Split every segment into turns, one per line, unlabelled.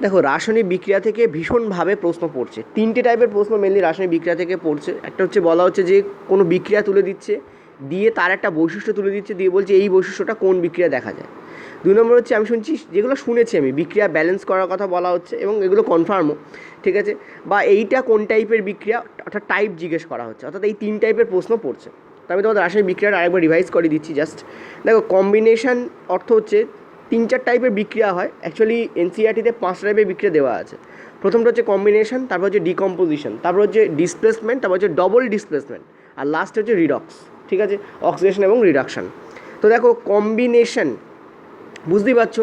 দেখো রাসায়নিক বিক্রিয়া থেকে ভীষণভাবে প্রশ্ন পড়ছে, তিনটে টাইপের প্রশ্ন মেনলি রাসায়নিক বিক্রিয়া থেকে পড়ছে। একটা হচ্ছে বলা হচ্ছে যে কোনো বিক্রিয়া তুলে দিচ্ছে, দিয়ে তার একটা বৈশিষ্ট্য তুলে দিচ্ছে, দিয়ে বলছে এই বৈশিষ্ট্যটা কোন বিক্রিয়া দেখা যায়। দুই নম্বর হচ্ছে আমি শুনছি, যেগুলো শুনেছি আমি, বিক্রিয়া ব্যালেন্স করার কথা বলা হচ্ছে এবং এগুলো কনফার্মও, ঠিক আছে, বা এইটা কোন টাইপের বিক্রিয়া, অর্থাৎ টাইপ জিজ্ঞেস করা হচ্ছে, অর্থাৎ এই তিন টাইপের প্রশ্ন পড়ছে। তো আমি তোমাদের রাসায়নিক বিক্রিয়াটা আরেকবার রিভাইজ করে দিচ্ছি জাস্ট। দেখো কম্বিনেশন অর্থ হচ্ছে তিন চার টাইপের বিক্রিয়া হয়, অ্যাকচুয়ালি এনসিইআরটিতে 5 টাইপের বিক্রিয়া দেওয়া আছে। প্রথমটা হচ্ছে কম্বিনেশন, তারপর হচ্ছে ডিকম্পোজিশন, তারপর হচ্ছে ডিসপ্লেসমেন্ট, তারপর হচ্ছে ডবল ডিসপ্লেসমেন্ট, আর লাস্ট হচ্ছে রিডক্স, ঠিক আছে, অক্সিডেশন এবং রিডাকশন। তো দেখো কম্বিনেশন বুঝতেই পারছো,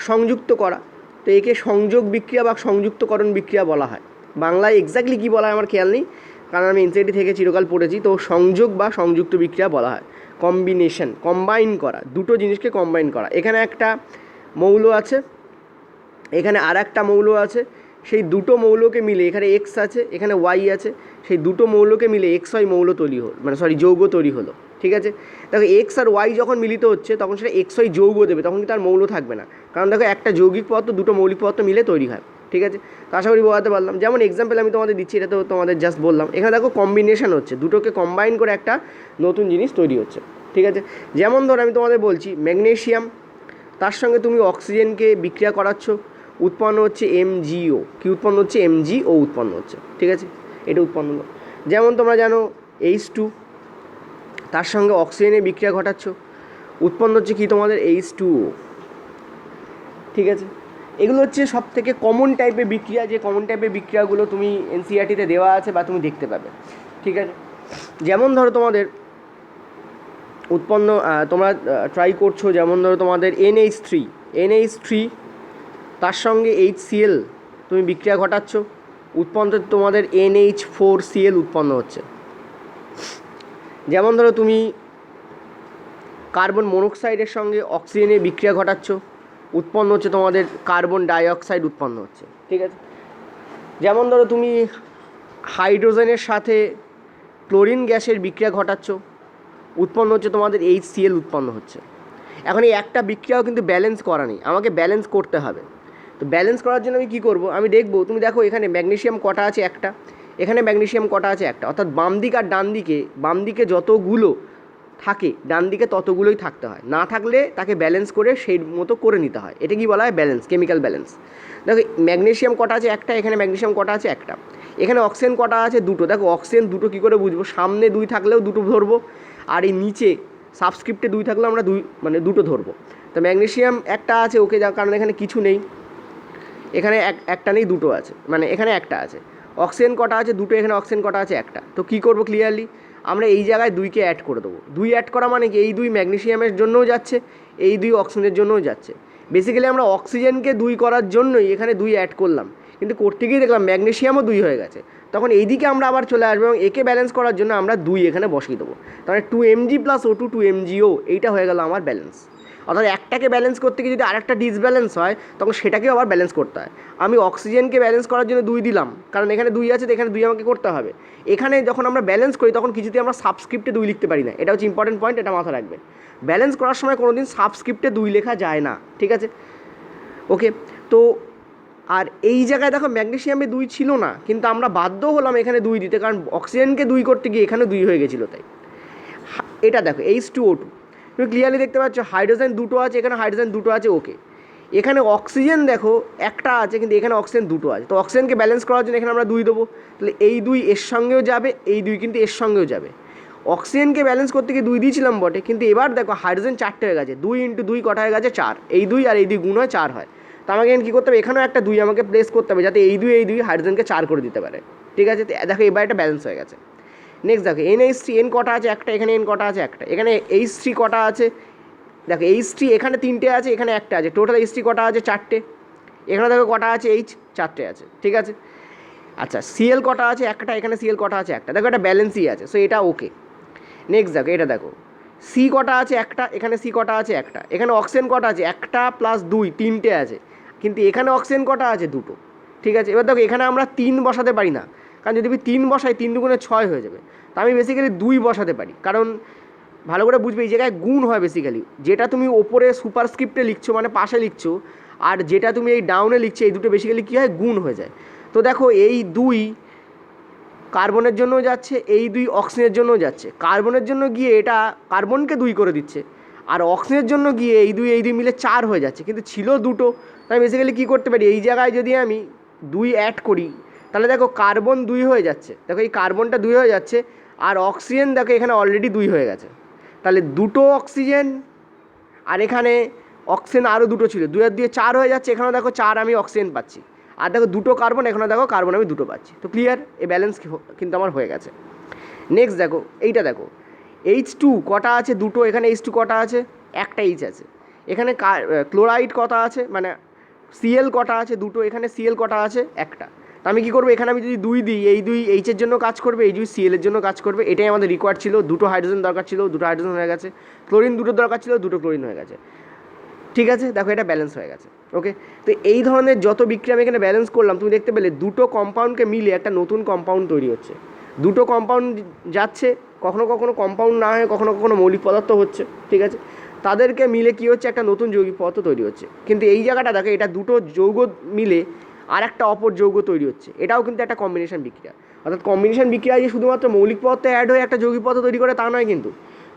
সংযুক্ত করা, তো একে সংযোগ বিক্রিয়া বা সংযুক্তকরণ বিক্রিয়া বলা হয়। বাংলায় এক্স্যাক্টলি কী বলা হয় আমার খেয়াল নেই, কারণ আমি এনসিইআরটি থেকে চিরকাল পড়েছি। তো সংযোগ বা সংযুক্ত বিক্রিয়া বলা হয়। কম্বিনেশন, কম্বাইন করা, দুটো জিনিসকে কম্বাইন করা। এখানে একটা মৌল আছে, এখানে আর একটা মৌল আছে, সেই দুটো মৌলকে মিলে, এখানে এক্স আছে, এখানে ওয়াই আছে, সেই দুটো মৌলকে মিলে এক্স ওয়াই মৌল তৈরি হলো, মানে যৌগ তৈরি হলো, ঠিক আছে। দেখো এক্স আর ওয়াই যখন মিলিত হচ্ছে তখন সেটা এক্স ওয়াই যৌগ দেবে, তখন কিন্তু আর মৌল থাকবে না, কারণ দেখো একটা যৌগিক পদার্থ দুটো মৌলিক পদার্থ মিলে তৈরি হয়, ঠিক আছে। তো আশা করি বোঝাতে পারলাম। যেমন এক্সাম্পল আমি তোমাদের দিচ্ছি, এটা তো তোমাদের জাস্ট বললাম। এখানে দেখো কম্বিনেশন হচ্ছে, দুটোকে কম্বাইন করে একটা নতুন জিনিস তৈরি হচ্ছে, ঠিক আছে। যেমন ধর আমি তোমাদের বলছি ম্যাগনেসিয়াম, তার সঙ্গে তুমি অক্সিজেনকে বিক্রিয়া করাচ্ছ, উৎপন্ন হচ্ছে এমজিও, কি উৎপন্ন হচ্ছে, এমজিও উৎপন্ন হচ্ছে, ঠিক আছে, এটা উৎপন্ন হলো। যেমন তোমরা জানো H2, তার সঙ্গে অক্সিজেনের বিক্রিয়া ঘটাচ্ছ, উৎপন্ন হচ্ছে কি তোমাদের H2O, ঠিক আছে। এগুলো হচ্ছে সব থেকে কমন টাইপের বিক্রিয়া, যে কমন টাইপের বিক্রিয়াগুলো তুমি এনসিইআরটিতে দেওয়া আছে বা তুমি দেখতে পাবে, ঠিক আছে। যেমন ধরো তোমাদের উৎপন্ন, তোমরা ট্রাই করছো, যেমন ধরো তোমাদের NH3, তার সঙ্গে HCl তুমি বিক্রিয়া ঘটাচ্ছ, উৎপন্ন তোমাদের NH4Cl উৎপন্ন হচ্ছে। যেমন ধরো তুমি কার্বন মনোক্সাইডের সঙ্গে অক্সিজেনের বিক্রিয়া ঘটাচ্ছ, উৎপন্ন হচ্ছে তোমাদের কার্বন ডাইঅক্সাইড উৎপন্ন হচ্ছে, ঠিক আছে। যেমন ধরো তুমি হাইড্রোজেনের সাথে ক্লোরিন গ্যাসের বিক্রিয়া ঘটাচ্ছ, উৎপন্ন হচ্ছে তোমাদের HCl উৎপন্ন হচ্ছে। এখন এই একটা বিক্রিয়াও কিন্তু ব্যালেন্স করা নেই, আমাকে ব্যালেন্স করতে হবে। তো ব্যালেন্স করার জন্য আমি কী করবো, আমি দেখবো, তুমি দেখো এখানে ম্যাগনেসিয়াম কটা আছে, একটা, এখানে ম্যাগনেসিয়াম কটা আছে, একটা, অর্থাৎ বাম দিক আর ডান দিকে, বাম দিকে যতগুলো থাকে ডান দিকে ততগুলোই থাকতে হয়, না থাকলে তাকে ব্যালেন্স করে সেই মতো করে নিতে হয়। এটা কি বলা হয়, ব্যালেন্স, কেমিক্যাল ব্যালেন্স। দেখো ম্যাগনেসিয়াম কটা আছে, একটা, এখানে ম্যাগনেসিয়াম কটা আছে, একটা, এখানে অক্সিজেন কটা আছে, দুটো। দেখো অক্সিজেন দুটো কী করে বুঝবো, সামনে 2 থাকলেও দুটো ধরবো, আর এই নিচে সাবস্ক্রিপ্টে 2 থাকলেও আমরা দুটো ধরবো। তো ম্যাগনেসিয়াম একটা আছে, ওকে, যার কারণে এখানে কিছু নেই, এখানে একটা নেই, দুটো আছে, মানে এখানে একটা আছে। অক্সিজেন কটা আছে, দুটো, এখানে অক্সিজেন কটা আছে, একটা। তো কী করবো ক্লিয়ারলি, আমরা এই জায়গায় 2কে অ্যাড করে দেবো। 2 অ্যাড করা মানে কি, এই 2 ম্যাগনেসিয়ামের জন্যও যাচ্ছে, এই 2 অক্সিজেনের জন্যও যাচ্ছে। বেসিক্যালি আমরা অক্সিজেনকে 2 করার জন্যই এখানে 2 অ্যাড করলাম, কিন্তু করতে গিয়ে দেখলাম ম্যাগনেসিয়ামও 2 হয়ে গেছে। তখন এই দিকে আমরা আবার চলে আসবো এবং একে ব্যালেন্স করার জন্য আমরা 2 এখানে বসিয়ে দেবো। তাহলে 2mg + O2 2mgO, এইটা হয়ে গেল আমার ব্যালেন্স। অর্থাৎ একটাকে ব্যালেন্স করতে গিয়ে যদি আরেকটা ডিসব্যালেন্স হয় তখন সেটাকেও আবার ব্যালেন্স করতে হয়। আমি অক্সিজেনকে ব্যালেন্স করার জন্য 2 দিলাম, কারণ এখানে 2 আছে, তো এখানে 2 আমাকে করতে হবে। এখানে যখন আমরা ব্যালেন্স করি তখন কিছুতেই আমরা সাবস্ক্রিপ্টে 2 লিখতে পারি না, এটা হচ্ছে ইম্পর্টেন্ট পয়েন্ট, এটা মাথায় রাখবে। ব্যালেন্স করার সময় কোনো দিন সাবস্ক্রিপ্টে 2 লেখা যায় না, ঠিক আছে, ওকে। তো আর এই জায়গায় দেখো ম্যাগনেসিয়ামে 2 ছিল না, কিন্তু আমরা বাধ্য হলাম এখানে 2 দিতে, কারণ অক্সিজেনকে 2 করতে গিয়ে এখানে 2 হয়ে গেছিলো। তাই এটা দেখো H2O2, তুমি ক্লিয়ারলি দেখতে পাচ্ছ হাইড্রোজেন দুটো আছে, এখানে হাইড্রোজেন দুটো আছে, ওকে। এখানে অক্সিজেন দেখো একটা আছে, কিন্তু এখানে অক্সিজেন দুটো আছে। তো অক্সিজেনকে ব্যালেন্স করার জন্য এখানে আমরা 2 দেবো, তাহলে এই 2 এর সঙ্গেও যাবে, এই 2 কিন্তু এর সঙ্গেও যাবে। অক্সিজেনকে ব্যালেন্স করতে গিয়ে 2 দিয়েছিলাম বটে, কিন্তু এবার দেখো হাইড্রোজেন 4টে হয়ে গেছে, 2 × 2 কটা হয়ে গেছে, 4। এই 2 আর এই 2 গুণ হয় 4 হয়। তো আমাকে এখানে কী করতে হবে, এখানেও একটা 2 আমাকে প্লেস করতে হবে, যাতে এই 2 হাইড্রোজেনকে 4 করে দিতে পারে, ঠিক আছে। দেখো এবার এটা ব্যালেন্স হয়ে গেছে। নেক্সট দেখো NH3, N কটা আছে, একটা, এখানে N কটা আছে, একটা, এখানে H3 কটা আছে, দেখো H3 এখানে 3টে আছে, এখানে একটা আছে, টোটাল H3 কটা আছে, 4টে। এখানে দেখো কটা আছে, H 4টে আছে, ঠিক আছে। আচ্ছা Cl কটা আছে, একটা, এখানে Cl কটা আছে, একটা। দেখো এটা ব্যালেন্সই আছে, সো এটা ওকে। নেক্সট দেখো এটা দেখো C কটা আছে, একটা, এখানে C কটা আছে, একটা, এখানে অক্সিজেন কটা আছে, একটা + 2 3টে আছে, কিন্তু এখানে অক্সিজেন কটা আছে, দুটো, ঠিক আছে। এবার দেখো এখানে আমরা 3 বসাতে পারি না, কারণ যদি আমি 3 বসাই 3 × 2 = 6 হয়ে যাবে। তো আমি বেসিক্যালি 2 বসাতে পারি, কারণ ভালো করে বুঝবে এই জায়গায় গুণ হয় বেসিক্যালি, যেটা তুমি ওপরে সুপারস্ক্রিপ্টে লিখছো মানে পাশে লিখছো, আর যেটা তুমি এই ডাউনে লিখছে এই দুটো বেসিক্যালি কী হয়, গুণ হয়ে যায়। তো দেখো এই 2 কার্বনের জন্য যাচ্ছে, এই 2 অক্সিজেনের জন্য যাচ্ছে। কার্বনের জন্য গিয়ে এটা কার্বনকে 2 করে দিচ্ছে, আর অক্সিজেনের জন্য গিয়ে এই 2 মিলে 4 হয়ে যাচ্ছে, কিন্তু ছিল দুটো। তাই বেসিক্যালি কী করতে পারি, এই জায়গায় যদি আমি 2 অ্যাড করি তাহলে দেখো কার্বন 2 হয়ে যাচ্ছে, দেখো এই কার্বনটা 2 হয়ে যাচ্ছে, আর অক্সিজেন দেখো এখানে অলরেডি 2 হয়ে গেছে। তাহলে দুটো অক্সিজেন, আর এখানে অক্সিজেন আরও দুটো ছিল, 2 আর 2 4 হয়ে যাচ্ছে, এখানেও দেখো 4 আমি অক্সিজেন পাচ্ছি, আর দেখো দুটো কার্বন, এখানে দেখো কার্বন আমি দুটো পাচ্ছি। তো ক্লিয়ার, এই ব্যালেন্স কিন্তু আমার হয়ে গেছে। নেক্সট দেখো এইটা, দেখো H2 কটা আছে, দুটো। এখানে H2 কটা আছে, একটা H আছে। এখানে ক্লোরাইড কটা আছে, মানে Cl কটা আছে, দুটো। এখানে Cl কটা আছে, একটা। তো আমি কী করবো, এখানে আমি যদি 2 দিই, এই 2 H-এর জন্য কাজ করবে, এই 2 Cl-এর জন্য কাজ করবে। এটাই আমাদের রিকোয়ার্ড ছিল, দুটো হাইড্রোজেন দরকার ছিল, দুটো হাইড্রোজেন হয়ে গেছে। ক্লোরিন দুটো দরকার ছিল, দুটো ক্লোরিন হয়ে গেছে। ঠিক আছে, দেখো এটা ব্যালেন্স হয়ে গেছে। ওকে, তো এই ধরনের যত বিক্রিয়া আমি এখানে ব্যালেন্স করলাম, তুমি দেখতে পেলে দুটো কম্পাউন্ডকে মিলে একটা নতুন কম্পাউন্ড তৈরি হচ্ছে। দুটো কম্পাউন্ড যাচ্ছে, কখনো কখনো কম্পাউন্ড না হয়ে কখনো কখনো মৌলিক পদার্থ হচ্ছে। ঠিক আছে, তাদেরকে মিলে কী হচ্ছে, একটা নতুন যৌগিক পদার্থ তৈরি হচ্ছে। কিন্তু এই জায়গাটা দেখো, এটা দুটো যৌগ মিলে আর একটা অপর যৌগ তৈরি হচ্ছে, এটাও কিন্তু একটা কম্বিনেশন বিক্রিয়া। অর্থাৎ কম্বিনেশন বিক্রিয়া যে শুধুমাত্র মৌলিক পদার্থ অ্যাড হয়ে একটা যৌগিক পদার্থ তৈরি করে তা নয়, কিন্তু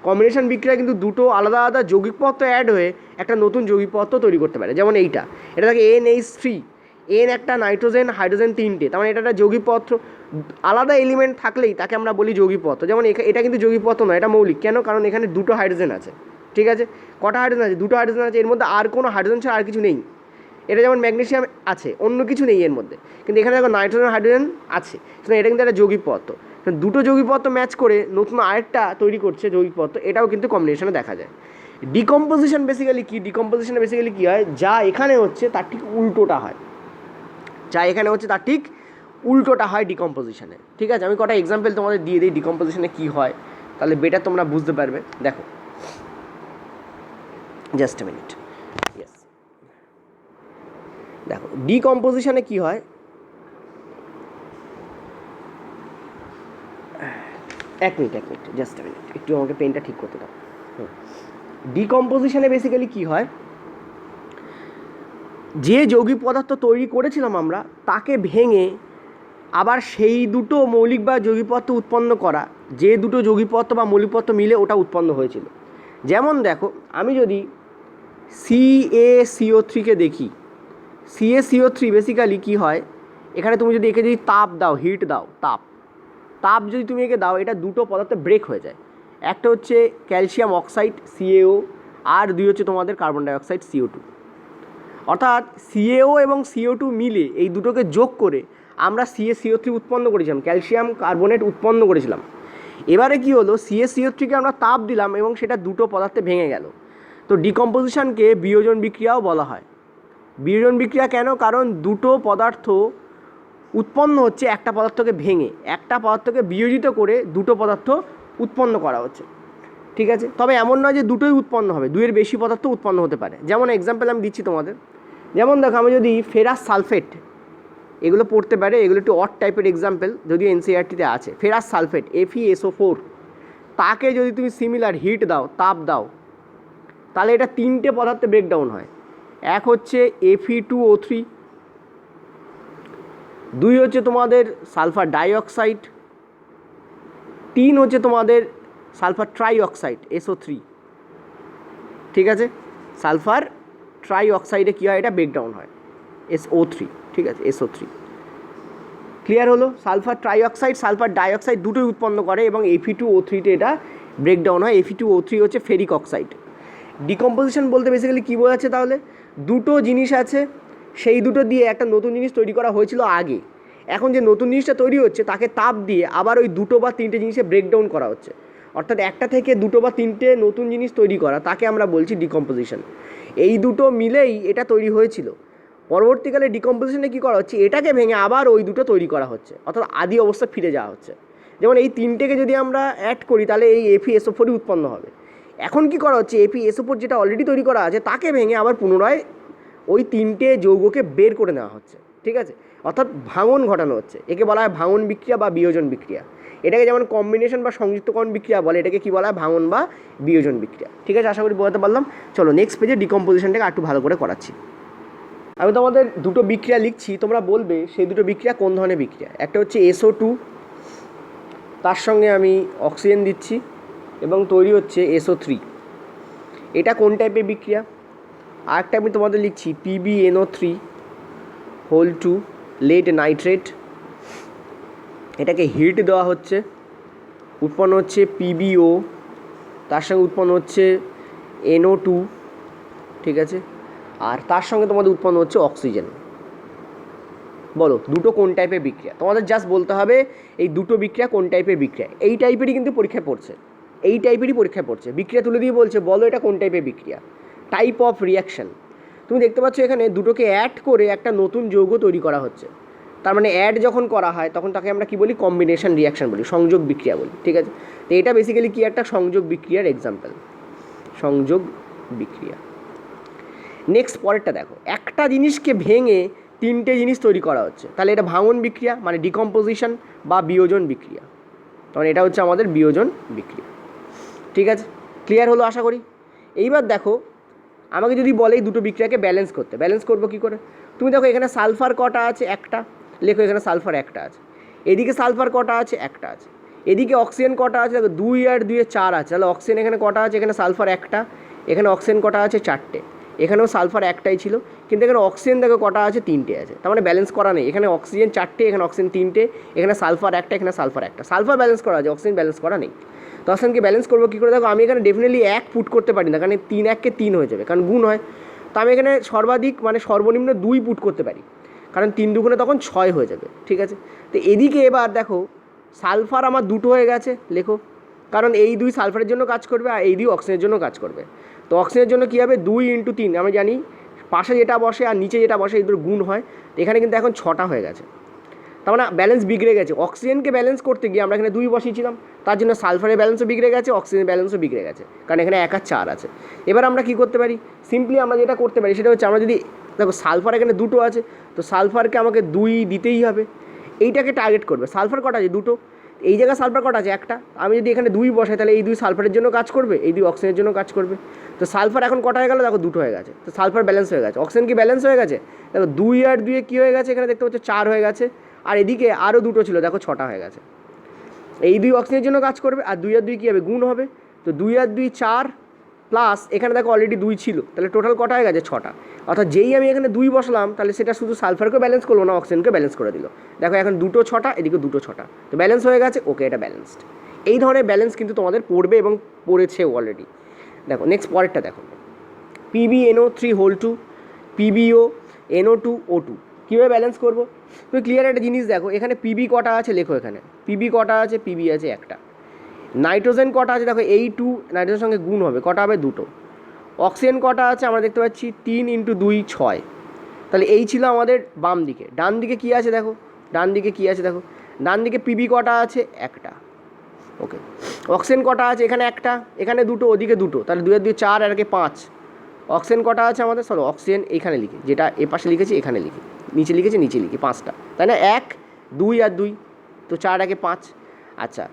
কম্বিনেশন বিক্রিয়া কিন্তু দুটো আলাদা আলাদা যৌগিক পদার্থ অ্যাড হয়ে একটা নতুন যৌগিক পদার্থ তৈরি করতে পারে। যেমন এটা থাকে NH3, N একটা, নাইট্রোজেন হাইড্রোজেন 3টে, তার মানে এটা একটা যৌগিক পদার্থ। আলাদা এলিমেন্ট থাকলেই তাকে আমরা বলি যৌগিক পদার্থ। যেমন এটা কিন্তু যৌগিক পদার্থ নয়, এটা মৌলিক। কেন? কারণ এখানে দুটো হাইড্রোজেন আছে। ঠিক আছে, কটা হাইড্রোজেন আছে? দুটো হাইড্রোজেন আছে, এর মধ্যে আর কোনো হাইড্রোজেন ছাড়া আর কিছু নেই। এটা যেমন ম্যাগনেসিয়াম আছে, অন্য কিছু নেই এর মধ্যে, কিন্তু এখানে দেখো নাইট্রোজেন হাইড্রোজেন আছে, সুতরাং এটা কিন্তু একটা যৌগিক পদার্থ। দুটো যৌগিক পদার্থ ম্যাচ করে নতুন আরেকটা তৈরি করছে যৌগিক পদার্থ, এটাও কিন্তু কম্বিনেশনে দেখা যায়। ডিকম্পোজিশন বেসিক্যালি কি? ডিকম্পোজিশনে বেসিক্যালি কী হয়, যা এখানে হচ্ছে তার ঠিক উল্টোটা হয়। যা এখানে হচ্ছে তার ঠিক উল্টোটা হয় ডিকম্পোজিশনে। ঠিক আছে, আমি কটা এক্সাম্পল তোমাদের দিয়ে দিই ডিকম্পোজিশনে কী হয়, তাহলে বেটার তোমরা বুঝতে পারবে। দেখো, জাস্ট এ মিনিট। ইয়েস, দেখো ডিকম্পোজিশনে কী হয়, এক মিনিট জাস্ট এ মিনিট, একটু আমাকে পেনটা ঠিক করতে দাও। ডিকম্পোজিশনে বেসিক্যালি কী হয়, যে যৌগিক পদার্থ তৈরি করেছিলাম আমরা, তাকে ভেঙে আবার সেই দুটো মৌলিক বা যৌগিক পদার্থ উৎপন্ন করা, যে দুটো যৌগিক পদার্থ বা মৌলিক পদার্থ মিলে ওটা উৎপন্ন হয়েছিল। যেমন দেখো, আমি যদি CaCO3কে দেখি, CaCO3 বেসিক্যালি কী হয়, এখানে তুমি যদি একে যদি তাপ দাও, হিট দাও, তাপ যদি তুমি একে দাও, এটা দুটো পদার্থে ব্রেক হয়ে যায়। একটা হচ্ছে ক্যালসিয়াম অক্সাইড CaO, আর 2 হচ্ছে তোমাদের কার্বন ডাইঅক্সাইড CO2। অর্থাৎ CaO এবং CO2 মিলে এই দুটোকে যোগ করে আমরা CaCO3 উৎপন্ন করেছিলাম, ক্যালসিয়াম কার্বনেট উৎপন্ন করেছিলাম। এবারে কি হলো, CaCO3কে আমরা তাপ দিলাম এবং সেটা দুটো পদার্থে ভেঙে গেল। তো ডিকম্পোজিশনকে বিয়োজন বিক্রিয়াও বলা হয়। বিয়োজন বিক্রিয়া কেন? কারণ দুটো পদার্থ উৎপন্ন হচ্ছে একটা পদার্থকে ভেঙে, একটা পদার্থকে বিয়োজিত করে দুটো পদার্থ উৎপন্ন করা হচ্ছে। ঠিক আছে, তবে এমন নয় যে দুটোই উৎপন্ন হবে, দুইয়ের বেশি পদার্থ উৎপন্ন হতে পারে। যেমন এক্সাম্পল আমি দিচ্ছি তোমাদের, যেমন দেখো, আমি যদি ফেরাস সালফেট, এগুলো পড়তে পারে, এগুলো একটু অড টাইপের এক্সাম্পল, যদিও NCERT-তে আছে। ফেরাস সালফেট FeSO4, তাকে যদি তুমি সিমিলার হিট দাও, তাপ দাও, তাহলে এটা 3টে পদার্থে ব্রেকডাউন হয়। এক হচ্ছে Fe2O3, 2 হচ্ছে তোমাদের সালফার ডাইঅক্সাইড, 3 হচ্ছে তোমাদের সালফার ট্রাইঅক্সাইড SO3। ঠিক আছে, সালফার ট্রাইঅক্সাইডে কী হয়, এটা ব্রেকডাউন হয় SO3। ঠিক আছে, SO3 ক্লিয়ার হলো। সালফার ট্রাইঅক্সাইড, সালফার ডাইঅক্সাইড দুটোই উৎপন্ন করে এবং Fe2O3-তে এটা ব্রেকডাউন হয়। Fe2O3 হচ্ছে ফেরিক অক্সাইড। ডিকম্পোজিশন বলতে বেসিক্যালি কী বোঝাচ্ছে তাহলে, দুটো জিনিস আছে, সেই দুটো দিয়ে একটা নতুন জিনিস তৈরি করা হয়েছিল আগে, এখন যে নতুন জিনিসটা তৈরি হচ্ছে তাকে তাপ দিয়ে আবার ওই দুটো বা তিনটে জিনিসে ব্রেকডাউন করা হচ্ছে। অর্থাৎ একটা থেকে দুটো বা তিনটে নতুন জিনিস তৈরি করা, তাকে আমরা বলছি ডিকম্পোজিশন। এই দুটো মিলেই এটা তৈরি হয়েছিল। পরবর্তীকালে ডিকম্পোজিশনে কী করা হচ্ছে, এটাকে ভেঙে আবার ওই দুটো তৈরি করা হচ্ছে, অর্থাৎ আদি অবস্থা ফিরে যাওয়া হচ্ছে। যেমন এই তিনটেকে যদি আমরা অ্যাড করি, তাহলে এই FeSO4 উৎপন্ন হবে। এখন কি করা হচ্ছে, FeSO4 যেটা অলরেডি তৈরি করা আছে তাকে ভেঙে আবার পুনরায় ওই তিনটে যৌগকে বের করে নেওয়া হচ্ছে। ঠিক আছে, অর্থাৎ ভাঙন ঘটানো হচ্ছে। একে বলা হয় ভাঙন বিক্রিয়া বা বিয়োজন বিক্রিয়া। এটাকে যেমন কম্বিনেশন বা সংযুক্তকরণ বিক্রিয়া বলে, এটাকে কী বলা হয়, ভাঙন বা বিয়োজন বিক্রিয়া। ঠিক আছে, আশা করি বোঝাতে পারলাম। চলো নেক্সট পেজে ডিকম্পোজিশনটাকে একটু ভালো করে করাচ্ছি। আমি তোমাদের দুটো বিক্রিয়া লিখছি, তোমরা বলবে সেই দুটো বিক্রিয়া কোন ধরনের বিক্রিয়া। একটা হচ্ছে SO2, তার সঙ্গে আমি অক্সিজেন দিচ্ছি এবং তৈরি হচ্ছে SO3। এটা কোন টাইপের বিক্রিয়া। আর একটা আমি তোমাদের লিখছি PbNO3 লেড নাইট্রেট, এটাকে হিট দেওয়া হচ্ছে, উৎপন্ন হচ্ছে PbO, তার সঙ্গে উৎপন্ন হচ্ছে NO2, ঠিক আছে, আর তার সঙ্গে তোমাদের উৎপন্ন হচ্ছে অক্সিজেন। বলো দুটো কোন টাইপের বিক্রিয়া। তোমাদের জাস্ট বলতে হবে এই দুটো বিক্রিয়া কোন টাইপের বিক্রিয়া। এই টাইপেরই কিন্তু পরীক্ষায় পড়ছে, এই টাইপেরই পরীক্ষায় পড়ছে। বিক্রিয়া তুলে দিয়ে বলছে বলো এটা কোন টাইপের বিক্রিয়া, টাইপ অফ রিয়াকশান। তুমি দেখতে পাচ্ছ এখানে দুটোকে অ্যাড করে একটা নতুন যৌগ তৈরি করা হচ্ছে। তার মানে অ্যাড যখন করা হয় তখন তাকে আমরা কী বলি, কম্বিনেশন রিয়াকশান বলি, সংযোগ বিক্রিয়া বলি, ঠিক আছে। তো এটা বেসিক্যালি কি একটা সংযোগ বিক্রিয়ার এক্সাম্পল, সংযোগ বিক্রিয়া। নেক্সট পরেরটা দেখো, একটা জিনিসকে ভেঙে তিনটে জিনিস তৈরি করা হচ্ছে, তাহলে এটা ভাঙন বিক্রিয়া মানে ডিকম্পোজিশন বা বিয়োজন বিক্রিয়া। তখন এটা হচ্ছে আমাদের বিয়োজন বিক্রিয়া, ঠিক আছে। ক্লিয়ার হলো আশা করি। এইবার দেখো আমাকে যদি বলে এই দুটো বিক্রিয়াকে ব্যালেন্স করতে, ব্যালেন্স করবো কী করে। তুমি দেখো এখানে সালফার কটা আছে, একটা, লেখো এখানে সালফার একটা আছে, এদিকে সালফার কটা আছে, একটা আছে, এদিকে অক্সিজেন কটা আছে, দেখো 2 আর 2 4 আছে, তাহলে অক্সিজেন এখানে কটা আছে, এখানে সালফার একটা, এখানে অক্সিজেন কটা আছে, 4টে, এখানেও সালফার একটাই ছিল, কিন্তু এখানে অক্সিজেন দেখো কটা আছে, 3টে আছে। তার মানে ব্যালেন্স করা নেই, এখানে অক্সিজেন 4টে, এখানে অক্সিজেন 3টে, এখানে সালফার একটা, এখানে সালফার একটা। সালফার ব্যালেন্স করা আছে, অক্সিজেন ব্যালেন্স করা নেই। তো অক্সিজেনকে ব্যালেন্স করবো কী করে, দেখো আমি এখানে ডেফিনেটলি 1 পুট করতে পারি না, কারণ 3 1 3 হয়ে যাবে, কারণ গুণ হয়। তো আমি এখানে সর্বাধিক মানে সর্বনিম্ন 2 পুট করতে পারি, কারণ 3 2 তখন 6 হয়ে যাবে, ঠিক আছে। তো এদিকে এবার দেখো সালফার আমার 2টো হয়ে গেছে, লেখো, কারণ এই 2 সালফারের জন্য কাজ করবে আর এই 2 অক্সিজেনের জন্য কাজ করবে। তো অক্সিজেনের জন্য কী হবে, 2 × 3, আমি জানি পাশে যেটা বসে আর নিচে যেটা বসে এই দুটো গুণ হয়। এখানে কিন্তু এখন 6টা হয়ে গেছে, তার মানে ব্যালেন্স বিগড়ে গেছে। অক্সিজেনকে ব্যালেন্স করতে গিয়ে আমরা এখানে 2 বসিয়েছিলাম, তার জন্য সালফারের ব্যালেন্সও বিগড়ে গেছে, অক্সিজেনের ব্যালেন্সও বিগড়ে গেছে, কারণ এখানে 1 আর 4 আছে। এবার আমরা কী করতে পারি, সিম্পলি আমরা যেটা করতে পারি সেটা হচ্ছে আমরা যদি দেখো সালফার এখানে 2টো আছে, তো সালফারকে আমাকে 2 দিতেই হবে, এইটাকে টার্গেট করবে। সালফার কটা আছে, 2টো, এই জায়গায় সালফার কটা আছে, একটা। আমি যদি এখানে 2 বসাই তাহলে এই 2 সালফারের জন্য কাজ করবে, এই 2 অক্সিজেনের জন্য কাজ করবে। তো সালফার এখন কটা হয়ে গেল, দেখো 2টো হয়ে গেছে, তো সালফার ব্যালেন্স হয়ে গেছে। অক্সিজেন কি ব্যালেন্স হয়ে গেছে, দেখো 2 আর 2 কী হয়ে গেছে, এখানে দেখতে পাচ্ছ 4 হয়ে গেছে, আর এদিকে আরও 2টো ছিল, দেখো 6টা হয়ে গেছে। এই 2 অক্সিজেনের জন্য কাজ করবে আর 2 আর 2 কী হবে, গুণ হবে। তো 2 আর 2 4 প্লাস এখানে দেখো অলরেডি 2 ছিল, তাহলে টোটাল কটা হয়ে গেছে, 6টা। অর্থাৎ যেই আমি এখানে 2 বসালাম তাহলে সেটা শুধু সালফারকে ব্যালেন্স করলো না, অক্সিজেনকে ব্যালেন্স করে দিল। দেখো এখন 2টো 6টা, এদিকে 2টো 6টা, তো ব্যালেন্স হয়ে গেছে, ওকে, এটা ব্যালেন্সড। এই ধরনের ব্যালেন্স কিন্তু তোমাদের পড়বে এবং পড়েছেও অলরেডি। দেখো নেক্সট পরেরটা দেখো, PbNO3 PbO NO2O2 কীভাবে ব্যালেন্স করবো। তুমি ক্লিয়ার একটা জিনিস দেখো, এখানে Pb কটা আছে, লেখো এখানে Pb কটা আছে, Pb আছে একটা। নাইট্রোজেন কটা আছে, দেখো এই 2 নাইট্রোজেনের সঙ্গে গুণ হবে, কটা হবে, 2টো। অক্সিজেন কটা আছে, আমরা দেখতে পাচ্ছি 3 × 2 6। তাহলে এই ছিল আমাদের বাম দিকে। ডান দিকে কী আছে দেখো, ডান দিকে কী আছে দেখো, ডান দিকে Pb কটা আছে, একটা, ওকে। অক্সিজেন কটা আছে, এখানে একটা, এখানে 2টো, ওদিকে 2টো, তাহলে 2 আর 2 4 আর 5। অক্সিজেন কটা আছে আমাদের, চলো অক্সিজেন এইখানে লিখি, যেটা এ পাশে লিখেছি এখানে লিখি, নিচে লিখেছি নিচে লিখি, 5টা, তাই না, 1 2 আর 2, তো 4 আর 5। আচ্ছা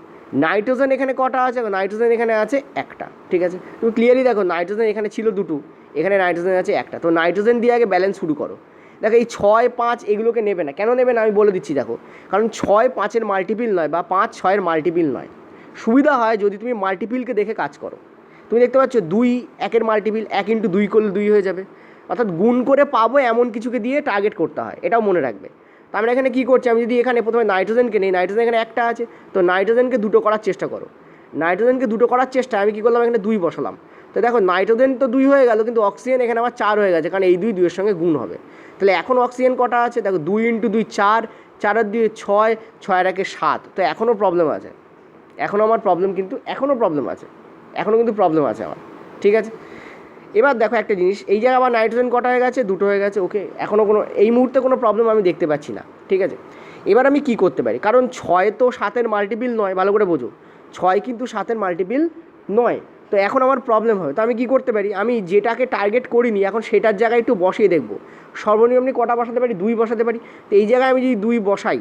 নাইট্রোজেন এখানে কটা আছে, নাইট্রোজেন এখানে আছে একটা, ঠিক আছে। তুমি ক্লিয়ারলি দেখো নাইট্রোজেন এখানে ছিল 2টো, এখানে নাইট্রোজেন আছে একটা, তো নাইট্রোজেন দিয়ে আগে ব্যালেন্স শুরু করো। দেখো এই 6 5 এগুলোকে নেবে না, কেন নেবে না আমি বলে দিচ্ছি। দেখো কারণ 6 5-এর মাল্টিপিল নয় বা 5 6-এর মাল্টিপিল নয়। সুবিধা হয় যদি তুমি মাল্টিপিলকে দেখে কাজ করো। তুমি দেখতে পাচ্ছ 2 1-এর মাল্টিপিল, 1 × 2 করলে 2 হয়ে যাবে। অর্থাৎ গুণ করে পাবো এমন কিছুকে দিয়ে টার্গেট করতে হয়, এটাও মনে রাখবে। তো আমরা এখানে কী করছি, আমি যদি এখানে প্রথমে নাইট্রোজেনকে নেই, নাইট্রোজেন এখানে একটা আছে, তো নাইট্রোজেনকে 2টো করার চেষ্টা করো। নাইট্রোজেনকে 2টো করার চেষ্টা, আমি কী করলাম, এখানে 2 বসালাম। তো দেখো নাইট্রোজেন তো 2 হয়ে গেল, কিন্তু অক্সিজেন এখানে আবার 4 হয়ে গেছে, কারণ এই 2 2-এর সঙ্গে গুণ হবে। তাহলে এখন অক্সিজেন কটা আছে, দেখো 2 × 2 4, 4 আর 2 6, 6 আর 1 7। তো এখনও প্রবলেম আছে, এখনও আমার প্রবলেম কিন্তু এখনও প্রবলেম আছে, এখনও কিন্তু প্রবলেম আছে আমার, ঠিক আছে। এবার দেখো একটা জিনিস, এই জায়গায় আবার নাইট্রোজেন কটা হয়ে গেছে, 2টো হয়ে গেছে, ওকে। এখনও কোনো এই মুহূর্তে কোনো প্রবলেম আমি দেখতে পাচ্ছি না, ঠিক আছে। এবার আমি কি করতে পারি, কারণ 6 তো 7-এর মাল্টিপিল নয়, ভালো করে বোঝো, 6 কিন্তু 7-এর মাল্টিপিল নয়। তো এখন আমার প্রবলেম হবে, তো আমি কি করতে পারি, আমি যেটাকে টার্গেট করিনি এখন সেটার জায়গায় একটু বসিয়ে দেখবো। সর্বনিম্ন কটা বসাতে পারি, 2 বসাতে পারি। তো এই জায়গায় আমি যদি 2 বসাই,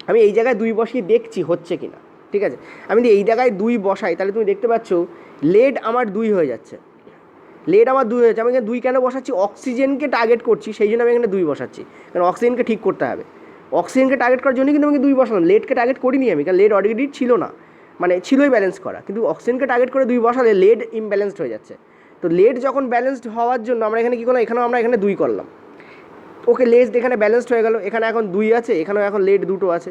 আমি এই জায়গায় 2 বসিয়ে দেখছি হচ্ছে কি না, ঠিক আছে। আমি যদি এই জায়গায় 2 বসাই তাহলে তুমি দেখতে পাচ্ছ লেড আমার 2 হয়ে যাচ্ছে, লেড আমার 2 হয়েছে, আমি এখানে 2 কেন বসাচ্ছি? অক্সিজেনকে টার্গেট করছি, সেই জন্য আমি এখানে 2 বসাচ্ছি, কারণ অক্সিজেনকে ঠিক করতে হবে। অক্সিজেনকে টার্গেট করার জন্য কিন্তু আমি 2 বসালাম, লেডকে টার্গেট করিনি আমি, কারণ লেড অলরেডি ছিল না, মানে ছিলই ব্যালেন্স করা, কিন্তু অক্সিজেনকে টার্গেট করে 2 বসালে লেড ইমব্যালেন্সড হয়ে যাচ্ছে। তো লেড যখন ব্যালেন্সড হওয়ার জন্য আমরা এখানে কী করলাম, এখানেও আমরা এখানে 2 করলাম। ওকে, লেড এখানে ব্যালেন্সড হয়ে গেল, এখানে এখন 2 আছে, এখানেও এখন লেড 2টো আছে।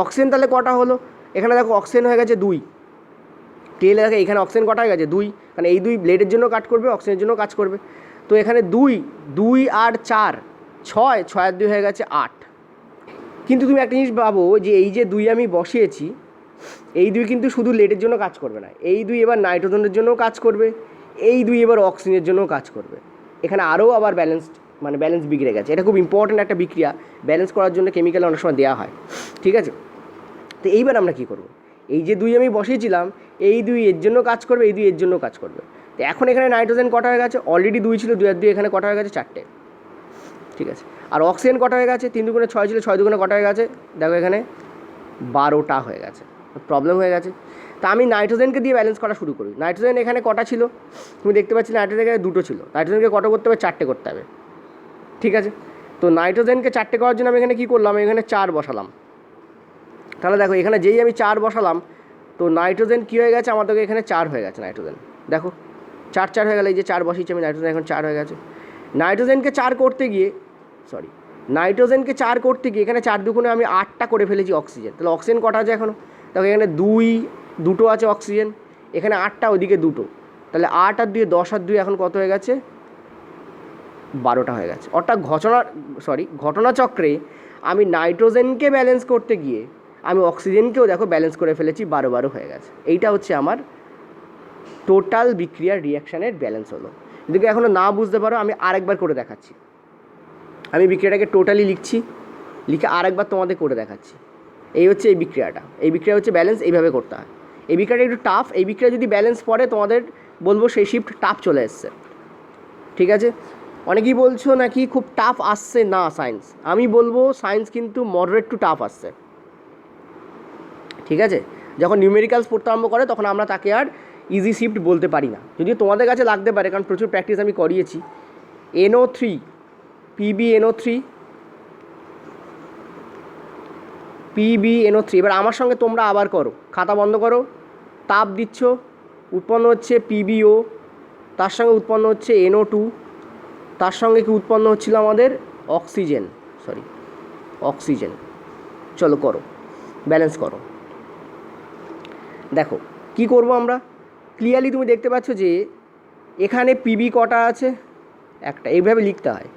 অক্সিজেন তাহলে কটা হলো? এখানে দেখো অক্সিজেন হয়ে গেছে 2, টেলে দেখো এখানে অক্সিজেন কটা হয়ে গেছে 2, কারণ এই 2 লেডের জন্য কাজ করবে, অক্সিজেনের জন্য কাজ করবে। তো এখানে 2 আর 4 6, 6 আর 2 হয়ে গেছে 8। কিন্তু তুমি একটা জিনিস ভাবো যে এই যে 2 আমি বসিয়েছি, এই 2 কিন্তু শুধু লেডের জন্য কাজ করবে না, এই 2 এবার নাইট্রোজেনের জন্যও কাজ করবে, এই 2 এবার অক্সিজেনের জন্যও কাজ করবে। এখানে আরও আবার ব্যালেন্সড, মানে ব্যালেন্স বিগড়ে গেছে। এটা খুব ইম্পর্ট্যান্ট একটা বিক্রিয়া, ব্যালেন্স করার জন্য কেমিক্যাল অনেক সময় দেওয়া হয়, ঠিক আছে? তো এইবার আমরা কী করব, এই যে 2 আমি বসিয়েছিলাম, এই 2 এর জন্য কাজ করবে, এই 2 এর জন্য কাজ করবে। তো এখন এখানে নাইট্রোজেন কটা হয়ে গেছে? অলরেডি 2 ছিল, 2 আর 2 এখানে কটা হয়ে গেছে? 4টে, ঠিক আছে। আর অক্সিজেন কটা হয়ে গেছে? 3 দুগুণে 6 ছিল, 6 দুগুণে কটা হয়ে গেছে? দেখো এখানে 12টা হয়ে গেছে, প্রবলেম হয়ে গেছে। তা আমি নাইট্রোজেনকে দিয়ে ব্যালেন্স করা শুরু করি। নাইট্রোজেন এখানে কটা ছিল? তুমি দেখতে পাচ্ছি নাইট্রোজেন এখানে 2টো ছিল, নাইট্রোজেনকে কটা করতে হবে? 4টে করতে হবে, ঠিক আছে। তো নাইট্রোজেনকে 4টে করার জন্য আমি এখানে কী করলাম? এখানে 4 বসালাম। তাহলে দেখো এখানে যেই আমি 4 বসালাম, তো নাইট্রোজেন কী হয়ে গেছে? আমাদের এখানে 4 হয়ে গেছে নাইট্রোজেন, দেখো 4 হয়ে গেল। এই যে 4 বসিয়েছি আমি, নাইট্রোজেন এখন 4 হয়ে গেছে। নাইট্রোজেনকে 4 করতে গিয়ে নাইট্রোজেনকে 4 করতে গিয়ে এখানে 4 দুগুণে আমি 8টা করে ফেলেছি অক্সিজেন। তাহলে অক্সিজেন কটা আছে এখনও? দেখো এখানে 2 আছে অক্সিজেন, এখানে 8টা, ওইদিকে 2টো, তাহলে 8 আর 2 10 আর 2 এখন কত হয়ে গেছে? 12টা হয়ে গেছে। অর্থাৎ ঘটনাচক্রে আমি নাইট্রোজেনকে ব্যালেন্স করতে গিয়ে আমি অক্সিজেনকেও দেখো ব্যালেন্স করে ফেলেছি, 12 হয়ে গেছে। এইটা হচ্ছে আমার টোটাল বিক্রিয়ার রিয়াকশানের ব্যালেন্স হলো। যদি এখনও না বুঝতে পারো, আমি আরেকবার করে দেখাচ্ছি। আমি বিক্রিয়াটাকে টোটালি লিখছি, লিখে আরেকবার তোমাদের করে দেখাচ্ছি। এই হচ্ছে এই বিক্রিয়াটা, এই বিক্রিয়া হচ্ছে ব্যালেন্স, এইভাবে করতে হয়। এই বিক্রিয়াটা একটু টাফ, এই বিক্রিয়া যদি ব্যালেন্স পড়ে তোমাদের বলবো সেই শিফট টাফ চলে এসছে, ঠিক আছে। অনেকেই বলছো নাকি খুব টাফ আসছে, না সায়েন্স, আমি বলবো সায়েন্স কিন্তু মডারেট টু টাফ আসছে, ঠিক আছে। যখন নিউমেরিক্যালস পড়তে আরম্ভ করে তখন আমরা তাকে আর ইজি শিফট বলতে পারি না, যদিও তোমাদের কাছে লাগতে পারে, কারণ প্রচুর প্র্যাকটিস আমি করিয়েছি। NO3 PbNO3 PbNO3। এবার আমার সঙ্গে তোমরা আবার করো, খাতা বন্ধ করো। তাপ দিচ্ছ, উৎপন্ন হচ্ছে PbO, তার সঙ্গে উৎপন্ন হচ্ছে NO2, তার সঙ্গে কি উৎপন্ন হচ্ছিল আমাদের? অক্সিজেন। চলো করো, ব্যালেন্স করো। দেখো কি করব আমরা, ক্লিয়ারলি তুমি দেখতে পাচ্ছ যে এখানে Pb কটা আছে? একটা, এইভাবে লিখতে হয়।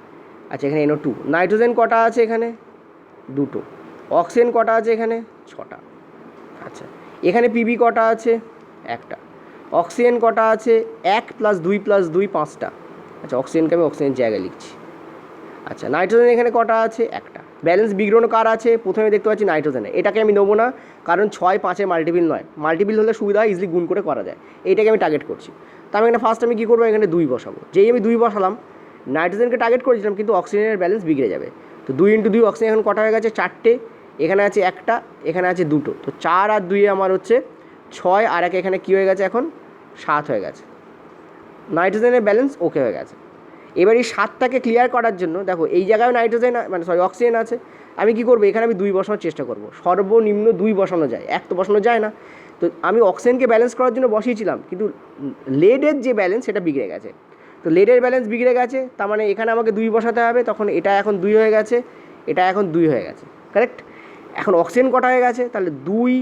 আচ্ছা এখানে NO2। নাইট্রোজেন কটা আছে? এখানে 2টো। অক্সিজেন কটা আছে? এখানে 6টা। আচ্ছা এখানে Pb কটা আছে? একটা। অক্সিজেন কটা আছে? 1 + 2 + 2 5টা। আচ্ছা অক্সিজেনকে আমি অক্সিজেন জায়গায় লিখছি। আচ্ছা নাইট্রোজেন এখানে কটা আছে? একটা। ব্যালেন্স বিগ্রহণ কার আছে? প্রথমে দেখতে পাচ্ছি নাইট্রোজেনে, এটাকে আমি নেবো না, কারণ 6 5-এর মাল্টিপিল নয়, মাল্টিপিল হলে সুবিধা হয়, ইজিলি গুণ করে করা যায়, এইটাকে আমি টার্গেট করছি। তা আমি এখানে ফার্স্ট আমি কী করবো? এখানে 2 বসাবো। যেই আমি 2 বসালাম, নাইট্রোজেনকে টার্গেট করেছিলাম, কিন্তু অক্সিজেনের ব্যালেন্স বিগড়ে যাবে। তো 2 × 2 অক্সিজেন এখন কটা হয়ে গেছে? 4টে। এখানে আছে একটা, এখানে আছে 2টো, তো 4 আর 2 আমার হচ্ছে 6, আর একে এখানে কী হয়ে গেছে? এখন 7 হয়ে গেছে। নাইট্রোজেনের ব্যালেন্স ওকে হয়ে গেছে। এবার এই 7টাকে ক্লিয়ার করার জন্য দেখো এই জায়গায় নাইট্রোজেন, মানে অক্সিজেন আছে, আমি কী করবো? এখানে আমি 2 বসানোর চেষ্টা করব। সর্বনিম্ন 2 বসানো যায়, 1 তো বসানো যায় না। তো আমি অক্সিজেনকে ব্যালেন্স করার জন্য বসিয়েছিলাম, কিন্তু লেডের যে ব্যালেন্স সেটা বিগড়ে গেছে। তো লেডের ব্যালেন্স বিগড়ে গেছে, তার মানে এখানে আমাকে 2 বসাতে হবে, তখন এটা এখন 2 হয়ে গেছে, এটা এখন 2 হয়ে গেছে, কারেক্ট। এখন অক্সিজেন কটা হয়ে গেছে? তাহলে 2,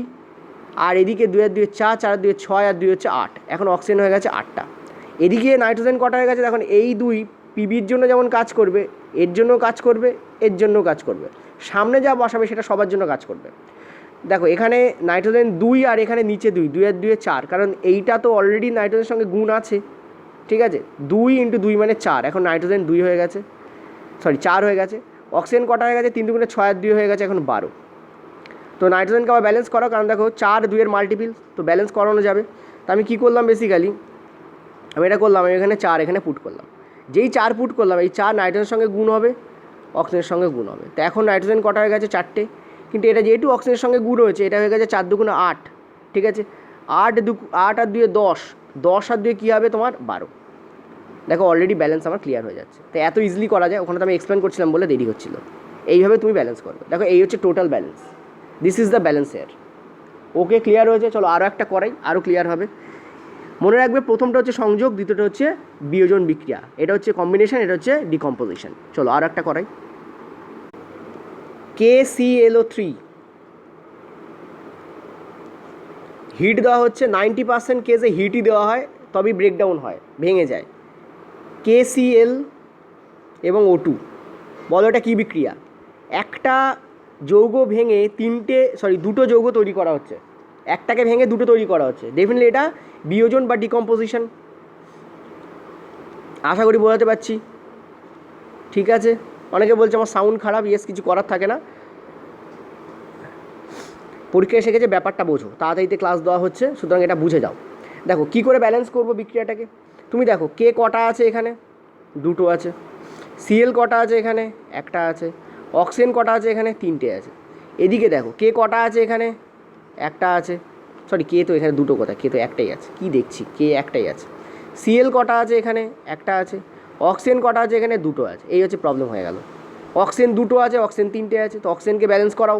আর এদিকে 2 আর 2 4, 4 আর 2 6, আর 2 হচ্ছে 8, এখন অক্সিজেন হয়ে গেছে 8টা। এদিকে নাইট্রোজেন কটা হয়ে গেছে? এখন এই 2 পিবির জন্য যেমন কাজ করবে, এর জন্য কাজ করবে, এর জন্য কাজ করবে, সামনে যা বসাবে সেটা সবার জন্য কাজ করবে। দেখো এখানে নাইট্রোজেন 2, আর এখানে নিচে 2, 2 আর 2 4, কারণ এইটা তো অলরেডি নাইট্রোজেনের সঙ্গে গুণ আছে, ঠিক আছে। 2 × 2 মানে 4, এখন নাইট্রোজেন 2 হয়ে গেছে, 4 হয়ে গেছে। অক্সিজেন কটা হয়ে গেছে? 3 × 6 আর 2 হয়ে গেছে, এখন 12। তো নাইট্রোজেনকে আবার ব্যালেন্স করো, কারণ দেখো 4 2 এর মাল্টিপিল, তো ব্যালেন্স করানো যাবে। তো আমি কী করলাম? বেসিক্যালি আমি এটা করলাম, আমি এখানে 4 এখানে পুট করলাম। যেই 4 পুট করলাম, এই 4 নাইট্রোজেনের সঙ্গে গুণ হবে, অক্সিজেনের সঙ্গে গুণ হবে। তো এখন নাইট্রোজেন কটা হয়ে গেছে? 4টে, কিন্তু এটা যেহেতু অক্সিজেনের সঙ্গে গুণ হয়েছে, এটা হয়ে গেছে 4 2 8, ঠিক আছে। 8 আর 2 10, 10 আর 2 কী হবে তোমার? 12। দেখো অলরেডি ব্যালেন্স আমার ক্লিয়ার হয়ে যাচ্ছে। তো এত ইজিলি করা যায়, ওখানে তো আমি এক্সপ্লেন করছিলাম বলে দেরি হচ্ছিল। এইভাবে তুমি ব্যালেন্স করবে। দেখো এই হচ্ছে total balance, this is the balance here. Okay, clear হয়েছে। চলো আরও একটা করাই, আরও ক্লিয়ার হবে। মনে রাখবে প্রথমটা হচ্ছে সংযোগ, দ্বিতীয়টা হচ্ছে বিয়োজন বিক্রিয়া, এটা হচ্ছে কম্বিনেশন, এটা হচ্ছে ডিকম্পোজিশন। চলো আরও একটা করাই। KClO3 হিট দেওয়া হচ্ছে 90% কেসে হিটই দেওয়া হয়, তবেই ব্রেকডাউন হয়, ভেঙে যায়। KCl এবং O2, বলো এটা কী বিক্রিয়া? একটা যৌগ ভেঙে দুটো যৌগ তৈরি করা হচ্ছে, একটাকে ভেঙে দুটো তৈরি করা হচ্ছে, ডেফিনেটলি এটা বিয়োজন বা ডিকম্পোজিশন। আশা করি বোঝাতে পারছি, ঠিক আছে? অনেকে বলছে আমার সাউন্ড খারাপ, ইয়েস, কিছু করার থাকে না, পরীক্ষা এসে গেছে, ব্যাপারটা বোঝো, তাড়াতাড়িতে ক্লাস দেওয়া হচ্ছে, সুতরাং এটা বুঝে যাও। দেখো কী করে ব্যালেন্স করবো বিক্রিয়াটাকে। তুমি দেখো কে কটা আছে এখানে, দুটো আছে। Cl কটা আছে এখানে, একটা আছে। অক্সিজেন কটা আছে এখানে, তিনটে আছে। এদিকে দেখো কে কটা আছে এখানে, একটা আছে। সরি, কে তো এখানে দুটো, কথা কে তো একটাই আছে, কি দেখছি, কে একটাই আছে। Cl কটা আছে এখানে, একটা আছে। অক্সিজেন কটা আছে এখানে, দুটো আছে। এই হচ্ছে প্রবলেম হয়ে গেল। অক্সিজেন দুটো আছে, অক্সিজেন তিনটে আছে, তো অক্সিজেনকে ব্যালেন্স করাও।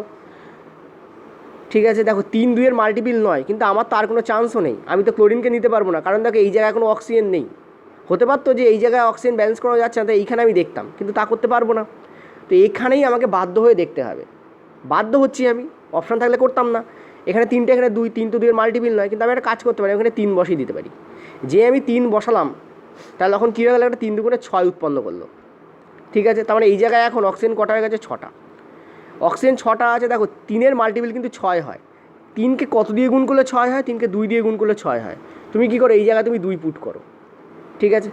ঠিক আছে, দেখো 3-2 মাল্টিপিল নয়, কিন্তু আমার তো আর কোনো চান্সও নেই, আমি তো ক্লোরিনকে নিতে পারবো না, কারণ দেখো এই জায়গায় কোনো অক্সিজেন নেই। হতে পারতো যে এই জায়গায় অক্সিজেন ব্যালেন্স করা যাচ্ছে না, তো এইখানে আমি দেখতাম, কিন্তু তা করতে পারবো না। তো এখানেই আমাকে বাধ্য হয়ে দেখতে হবে, বাধ্য হচ্ছি আমি, অপশান থাকলে করতাম না। এখানে 3টে, এখানে 2, 3 তো 2 মাল্টিপিল নয়, কিন্তু আমি একটা কাজ করতে পারি, ওখানে 3 বসিয়ে দিতে পারি। যে আমি 3 বসালাম, তাহলে তখন কী হয়ে গেলো, একটা 3 2 6 উৎপন্ন করলো। ঠিক আছে, তার মানে এই জায়গায় এখন অক্সিজেন কটা হয়ে গেছে, 6টা। অক্সিজেন 6টা আছে, দেখো 3-এর মাল্টিপিল কিন্তু 6 হয়। 3কে কত দিয়ে গুণ করলে 6 হয়, 3কে 2 দিয়ে গুণ করলে 6 হয়। তুমি কী করো, এই জায়গায় তুমি 2 পুট করো, ঠিক আছে?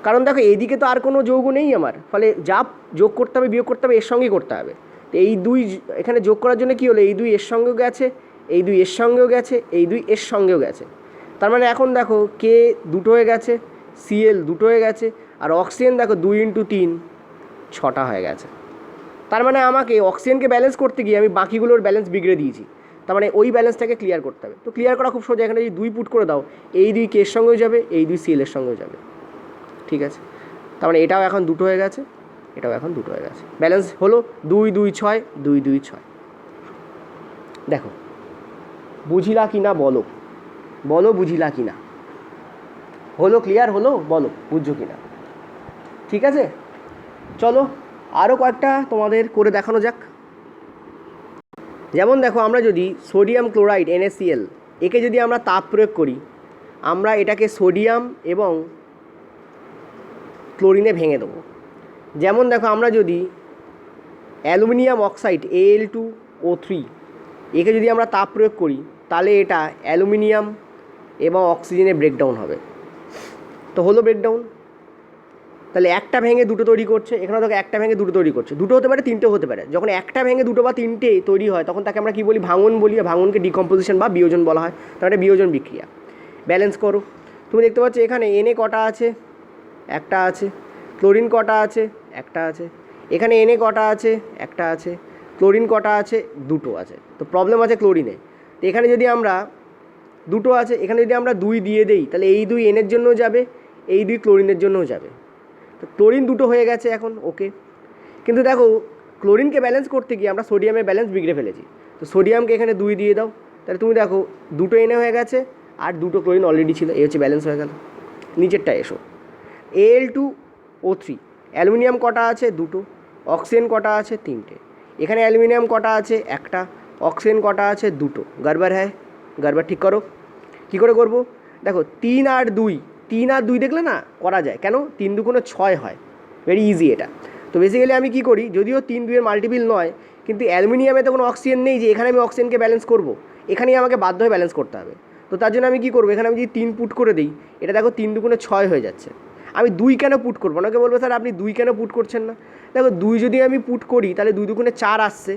কারণ দেখো এইদিকে তো আর কোনো যৌগ নেই আমার, ফলে যা যোগ করতে হবে বিয়োগ করতে হবে এর সঙ্গেই করতে হবে। তো এই 2 এখানে যোগ করার জন্য কী হলো, এই 2 এর সঙ্গেও গেছে, এই 2 এর সঙ্গেও গেছে, এই 2 এর সঙ্গেও গেছে। তার মানে এখন দেখো কে দুটো হয়ে গেছে, Cl দুটো হয়ে গেছে, আর অক্সিজেন দেখো 2 × 3 6টা হয়ে গেছে। তার মানে আমাকে অক্সিজেনকে ব্যালেন্স করতে গিয়ে আমি বাকিগুলোর ব্যালেন্স বিগড়ে দিয়েছি। তার মানে ওই ব্যালেন্সটাকে ক্লিয়ার করতে হবে। তো ক্লিয়ার করা খুব সোজা, এখানে যদি 2 পুট করে দাও, এই 2 কের সঙ্গেও যাবে, এই 2 Cl এর সঙ্গেও যাবে, ঠিক আছে? তার মানে এটাও এখন দুটো হয়ে গেছে, এটাও এখন দুটো হয়ে গেছে, ব্যালেন্স হলো 2 2 6 2 2 6। দেখো বুঝিলা কি না, বলো বলো, বুঝিলা কি না, হলো ক্লিয়ার হলো, বলো বুঝছো কি না? ঠিক আছে, চলো আরও কয়েকটা তোমাদের করে দেখানো যাক। যেমন দেখো আমরা যদি সোডিয়াম ক্লোরাইড NaCl একে যদি আমরা তাপ প্রয়োগ করি, আমরা এটাকে সোডিয়াম এবং ক্লোরিনে ভেঙে দেবো। যেমন দেখো আমরা যদি অ্যালুমিনিয়াম অক্সাইড Al2O3 একে যদি আমরা তাপ প্রয়োগ করি, তাহলে এটা অ্যালুমিনিয়াম এবং অক্সিজেনে ব্রেকডাউন হবে। তো হলো ব্রেকডাউন, তাহলে একটা ভেঙে দুটো তৈরি করছে, এখানে দেখো একটা ভেঙে দুটো তৈরি করছে, দুটো হতে পারে, তিনটেও হতে পারে। যখন একটা ভেঙে দুটো বা তিনটে তৈরি হয়, তখন তাকে আমরা কী বলি, ভাঙন বলি, আর ভাঙনকে ডিকম্পোজিশন বা বিয়োজন বলা হয়। তার মানে বিয়োজন বিক্রিয়া। ব্যালেন্স করো, তুমি দেখতে পাচ্ছ এখানে Na কটা আছে, একটা আছে। ক্লোরিন কটা আছে, একটা আছে। এখানে Na কটা আছে, একটা আছে। ক্লোরিন কটা আছে, দুটো আছে। তো প্রবলেম আছে ক্লোরিনে। তো এখানে যদি আমরা দুটো আছে, এখানে যদি আমরা 2 দিয়ে দেই, তাহলে এই 2 এনের জন্যও যাবে, এই 2 ক্লোরিনের জন্যও যাবে। তো ক্লোরিন দুটো হয়ে গেছে এখন, ওকে। কিন্তু দেখো ক্লোরিনকে ব্যালেন্স করতে গিয়ে আমরা সোডিয়ামের ব্যালেন্স বিগড়ে ফেলেছি। তো সোডিয়ামকে এখানে 2 দিয়ে দাও, তাহলে তুমি দেখো দুটো Na হয়ে গেছে, আর দুটো ক্লোরিন অলরেডি ছিল, এই হচ্ছে ব্যালেন্স হয়ে গেল। নিচেরটা এসো, Al2O3 অ্যালুমিনিয়াম কটা আছে, দুটো। অক্সিজেন কটা আছে, তিনটে। এখানে অ্যালুমিনিয়াম কটা আছে, একটা। অক্সিজেন কটা আছে, দুটো। গড়বড় হ্যায়, গড়বড় ঠিক করো। কী করে করবো, দেখো 3 আর 2, 3 আর 2 দেখলে না করা যায়, কেন, 3 2 6 হয়, ভেরি ইজি এটা। তো বেসিক্যালি আমি কী করি, যদিও 3 2 মাল্টিপিল নয়, কিন্তু অ্যালুমিনিয়ামে তো কোনো অক্সিজেন নেই যে এখানে আমি অক্সিজেনকে ব্যালেন্স করবো, এখানেই আমাকে বাধ্য হয়ে ব্যালেন্স করতে হবে। তো তার জন্য আমি কী করবো, এখানে আমি যদি 3 পুট করে দিই, এটা দেখো 3 2 6 হয়ে যাচ্ছে। আমি 2 কেন পুট করবো, অনেকে বলবে স্যার আপনি 2 কেন পুট করছেন না। দেখো 2 যদি আমি পুট করি, তাহলে 2 2 4 আসছে,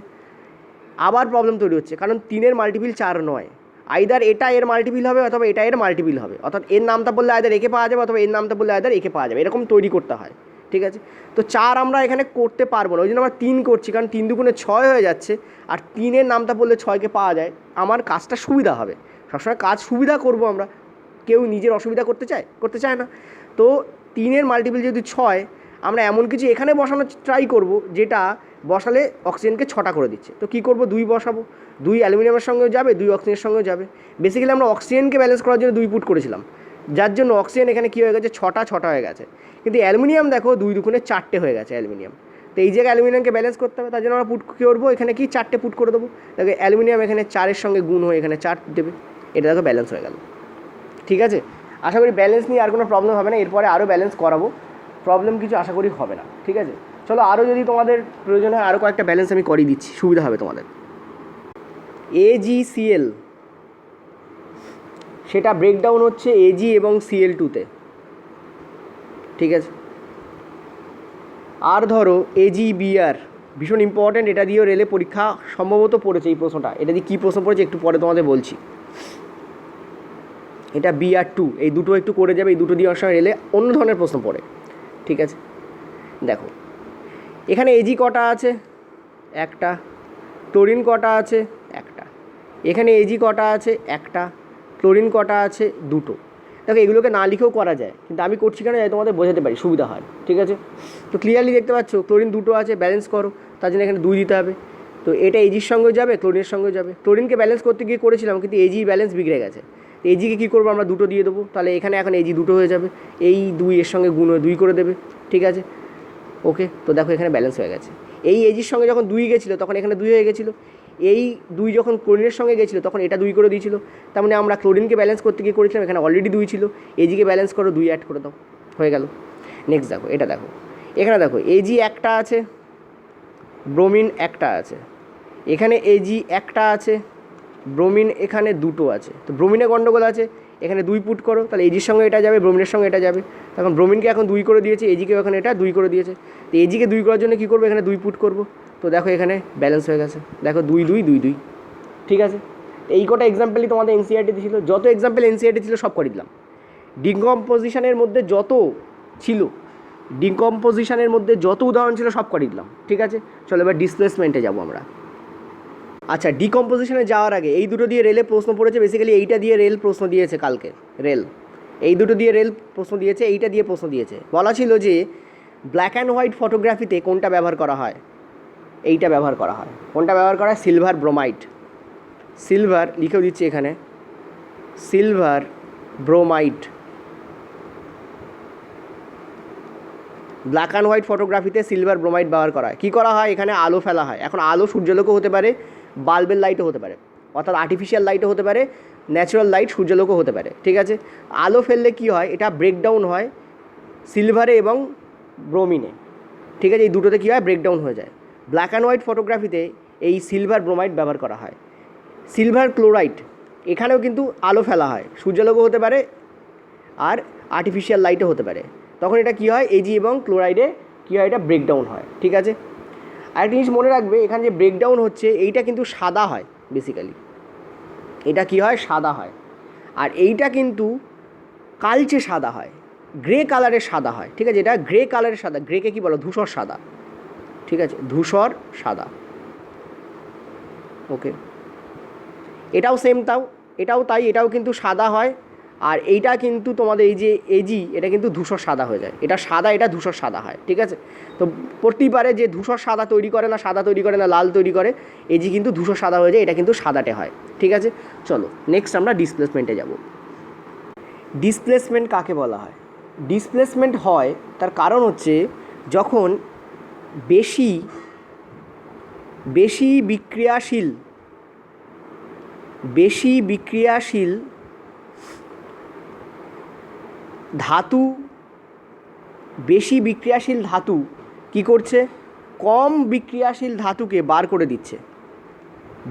আবার প্রবলেম তৈরি হচ্ছে, কারণ 3-এর মাল্টিপিল 4 নয়। আইদার এটা এর মাল্টিপিল হবে, অথবা এটা এর মাল্টিপিল হবে, অর্থাৎ এর নামটা বললে আইদার একে পাওয়া যাবে, অথবা এর নামটা বললে আইদার একে পাওয়া যাবে, এরকম তৈরি করতে হয়, ঠিক আছে? তো 4 আমরা এখানে করতে পারবো না, ওই জন্য আমরা 3 করছি, কারণ 3 2 6 হয়ে যাচ্ছে, আর 3-এর নামটা বললে 6কে পাওয়া যায়, আমার কাজটা সুবিধা হবে। সবসময় কাজ সুবিধা করব আমরা, কেউ নিজের অসুবিধা করতে চায় না। তো 3-এর মাল্টিপল যেহেতু 6, আমরা এমন কিছু এখানে বসানোর ট্রাই করব যেটা বসালে অক্সিজেনকে 6টা করে দিচ্ছে। তো কী করব, 2 বসাবো, 2 অ্যালুমিনিয়ামের সঙ্গেও যাবে, 2 অক্সিজেনের সঙ্গেও যাবে। বেসিক্যালি আমরা অক্সিজেনকে ব্যালেন্স করার জন্য 2 পুট করেছিলাম, যার জন্য অক্সিজেন এখানে কী হয়ে গেছে, 6টা হয়ে গেছে। কিন্তু অ্যালুমিনিয়াম দেখো 2 দুগুণে 4টে হয়ে গেছে অ্যালুমিনিয়াম। তো এই জায়গায় অ্যালুমিনিয়ামকে ব্যালেন্স করতে হবে, তার জন্য আমরা পুট কী করবো, এখানে কি 4টে পুট করে দেবো। দেখো অ্যালুমিনিয়াম এখানে 4-এর সঙ্গে গুণ হয়ে এখানে 4 দেবে, এটা দেখো ব্যালেন্স হয়ে গেল। ঠিক আছে, আশা করি ব্যালেন্স নিয়ে আর কোনো প্রবলেম হবে না, এরপরে আরও ব্যালেন্স করাবো, প্রবলেম কিছু আশা করি হবে না। ঠিক আছে, চলো আরও যদি তোমাদের প্রয়োজন হয় আরও কয়েকটা ব্যালেন্স আমি করিয়ে দিচ্ছি, সুবিধা হবে তোমাদের। AgCl সেটা ব্রেকডাউন হচ্ছে Ag এবং Cl2-তে। ঠিক আছে, আর ধরো AgBr, ভীষণ ইম্পর্ট্যান্ট, এটা দিয়েও রেলে পরীক্ষা সম্ভবত পড়েছে এই প্রশ্নটা। এটা দিয়ে কী প্রশ্ন পড়েছে একটু পরে তোমাদের বলছি। এটা Br2, এই দুটো একটু করে যাবে, এই দুটো দিয়ে অনেক সময় রেলে অন্য ধরনের প্রশ্ন পড়ে। ঠিক আছে, দেখো এখানে Ag কটা আছে, একটা, ক্লোরিন কটা আছে, একটা, এখানে Ag কটা আছে, একটা, ক্লোরিন কটা আছে, দুটো। দেখো এগুলোকে না লিখেও করা যায়, কিন্তু আমি করছি কেন, যাতে তোমাদের বোঝাতে পারি, সুবিধা হয়। ঠিক আছে, তো ক্লিয়ারলি দেখতে পাচ্ছ ক্লোরিন দুটো আছে, ব্যালেন্স করো, তার জন্য এখানে 2 দিতে হবে। তো এটা Agর সঙ্গেও যাবে, ক্লোরিনের সঙ্গেও যাবে। ক্লোরিনকে ব্যালেন্স করতে গিয়ে করেছিলাম, কিন্তু Ag ব্যালেন্স বিগড়ে গেছে। তো Agকে কী করবো, আমরা 2 দিয়ে দেবো, তাহলে এখানে এখন Ag 2 হয়ে যাবে, এই 2 এর সঙ্গে গুণ হয়ে 2 করে দেবে। ঠিক আছে, ওকে, তো দেখো এখানে ব্যালেন্স হয়ে গেছে। এই Agর সঙ্গে যখন 2 গেছিলো তখন এখানে 2 হয়ে গেছিলো, এই 2 যখন ক্লোরিনের সঙ্গে গেছিলো তখন এটা 2 করে দিয়েছিল। তার মানে আমরা ক্লোরিনকে ব্যালেন্স করতে গিয়ে করেছিলাম, এখানে অলরেডি 2 ছিল, Agকে ব্যালেন্স করো, 2 অ্যাড করে দাও, হয়ে গেল। নেক্সট দেখো, এটা দেখো, এখানে দেখো Ag একটা আছে, ব্রোমিন একটা আছে, এখানে Ag একটা আছে, ব্রোমিন এখানে 2 আছে। তো ব্রোমিনে গন্ডগোল আছে, এখানে 2 পুট করো, তাহলে Agর সঙ্গে এটা যাবে, ব্রোমিনের সঙ্গে এটা যাবে। তখন ব্রোমিনকে এখন 2 করে দিয়েছে, Agকে এখানে এটা 2 করে দিয়েছে। তো Agকে 2 করার জন্য কী করবো, এখানে 2 পুট করবো। তো দেখো এখানে ব্যালেন্স হয়ে গেছে, দেখো 2 2 2 2। ঠিক আছে, এই কটা এক্সাম্পলই তোমাদের এনসিইআরটি ছিল, যত এক্সাম্পল এনসিইআরটি ছিল সব করে দিলাম। ডিকম্পোজিশনের মধ্যে যত ছিল, ডিকম্পোজিশনের মধ্যে যত উদাহরণ ছিল সব করে দিলাম। ঠিক আছে, চলো এবার ডিসপ্লেসমেন্টে যাবো আমরা। আচ্ছা, ডিকম্পোজিশনে যাওয়ার আগে এই দুটো দিয়ে রেলে প্রশ্ন পড়েছে, বেসিক্যালি এইটা দিয়ে রেল প্রশ্ন দিয়েছে কালকে, রেল এই দুটো দিয়ে রেল প্রশ্ন দিয়েছে, এইটা দিয়ে প্রশ্ন দিয়েছে। বলা ছিল যে ব্ল্যাক অ্যান্ড হোয়াইট ফটোগ্রাফিতে কোনটা ব্যবহার করা হয়, এইটা ব্যবহার করা হয়। কোনটা ব্যবহার করা হয়, সিলভার ব্রোমাইড। সিলভার লিখেও দিচ্ছি এখানে, silver bromide. Black and white ফটোগ্রাফিতে সিলভার ব্রোমাইড ব্যবহার করা হয়। কী করা হয়, এখানে আলো ফেলা হয়। এখন আলো সূর্যালোকও হতে পারে, বাল্বের লাইটও হতে পারে, অর্থাৎ আর্টিফিশিয়াল লাইটও হতে পারে, ন্যাচারাল লাইট সূর্যালোকও হতে পারে। ঠিক আছে, আলো ফেললে কী হয়, এটা ব্রেকডাউন হয় সিলভারে এবং ব্রোমিনে। ঠিক আছে, এই দুটোতে কী হয়, ব্রেকডাউন হয়ে যায়। ব্ল্যাক অ্যান্ড হোয়াইট ফটোগ্রাফিতে এই সিলভার ব্রোমাইড ব্যবহার করা হয়। সিলভার ক্লোরাইড, এখানেও কিন্তু আলো ফেলা হয়, সূর্যালোকও হতে পারে আর আর্টিফিশিয়াল লাইটও হতে পারে। তখন এটা কী হয়, Ag এবং ক্লোরাইডে কী হয়, এটা ব্রেকডাউন হয়। ঠিক আছে, আরেকটা জিনিস মনে রাখবে, এখানে যে ব্রেকডাউন হচ্ছে এইটা কিন্তু সাদা হয়, বেসিক্যালি এটা কী হয়, সাদা হয়। আর এইটা কিন্তু কালচে সাদা হয়, গ্রে কালারের সাদা হয়। ঠিক আছে, এটা গ্রে কালারের সাদা, গ্রেকে কী বলো, ধূসর সাদা। ঠিক আছে, ধূসর সাদা। ওকে, এটাও সেম, এটাও তাই, এটাও কিন্তু সাদা হয়। আর এইটা কিন্তু তোমাদের এই যে Ag, এটা কিন্তু ধূসর সাদা হয়ে যায়, এটা সাদা, এটা ধূসর সাদা হয়। ঠিক আছে, তো পড়তেই পারে যে ধূসর সাদা তৈরি করে না, সাদা তৈরি করে না, লাল তৈরি করে, Ag কিন্তু ধূসর সাদা হয়ে যায়, এটা কিন্তু সাদাটে হয়। ঠিক আছে, চলো নেক্সট আমরা ডিসপ্লেসমেন্টে যাব। ডিসপ্লেসমেন্ট কাকে বলা হয়, ডিসপ্লেসমেন্ট হয় তার কারণ হচ্ছে যখন বেশি বিক্রিয়াশীল ধাতু কী করছে, কম বিক্রিয়াশীল ধাতুকে বার করে দিচ্ছে।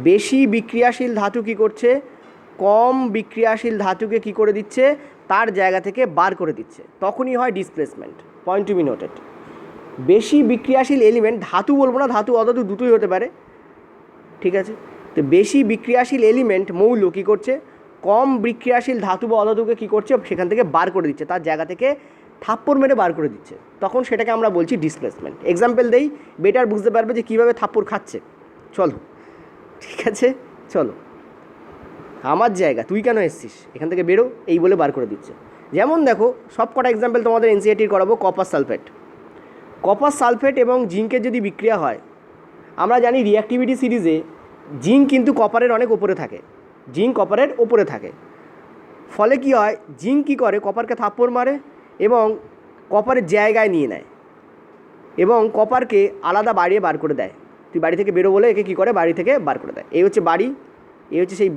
বেশি বিক্রিয়াশীল ধাতু কী করছে, কম বিক্রিয়াশীল ধাতুকে কী করে দিচ্ছে, তার জায়গা থেকে বার করে দিচ্ছে, তখনই হয় displacement. Point to be noted. বেশি বিক্রিয়াশীল এলিমেন্ট, ধাতু বলবো না, ধাতু অধাতু দুটোই হতে পারে। ঠিক আছে, তো বেশি বিক্রিয়াশীল এলিমেন্ট, মৌল কী করছে, কম বিক্রিয়াশীল ধাতু বা অধাতুকে কী করছে, সেখান থেকে বার করে দিচ্ছে, তার জায়গা থেকে থাপ্পড় মেরে বার করে দিচ্ছে, তখন সেটাকে আমরা বলছি ডিসপ্লেসমেন্ট। এক্সাম্পল দেই, বেটার বুঝতে পারবে যে কীভাবে থাপ্পড় খাচ্ছে। চলো, ঠিক আছে, চলো, আমার জায়গা, তুই কেন এসছিস, এখান থেকে বেরো, এই বলে বার করে দিচ্ছে। যেমন দেখো সব কটা এক্সাম্পল তোমাদের এনসিইআরটির করাবো। কপার সালফেট এবং জিঙ্কের যদি বিক্রিয়া হয়, আমরা জানি রিঅ্যাক্টিভিটি সিরিজে জিঙ্ক কিন্তু কপারের অনেক ওপরে থাকে, জিঙ্ক কপারের ওপরে থাকে। ফলে কি হয়, জিঙ্ক কী করে, কপারকে থাপ্পড় মারে এবং কপারের জায়গায় নিয়ে নেয় এবং কপারকে আলাদা বাড়িয়ে বার করে দেয়। তুই বাড়ি থেকে বেরো বলে একে কী করে, বাড়ি থেকে বার করে দেয়। এই হচ্ছে বাড়ি, এই হচ্ছে সেই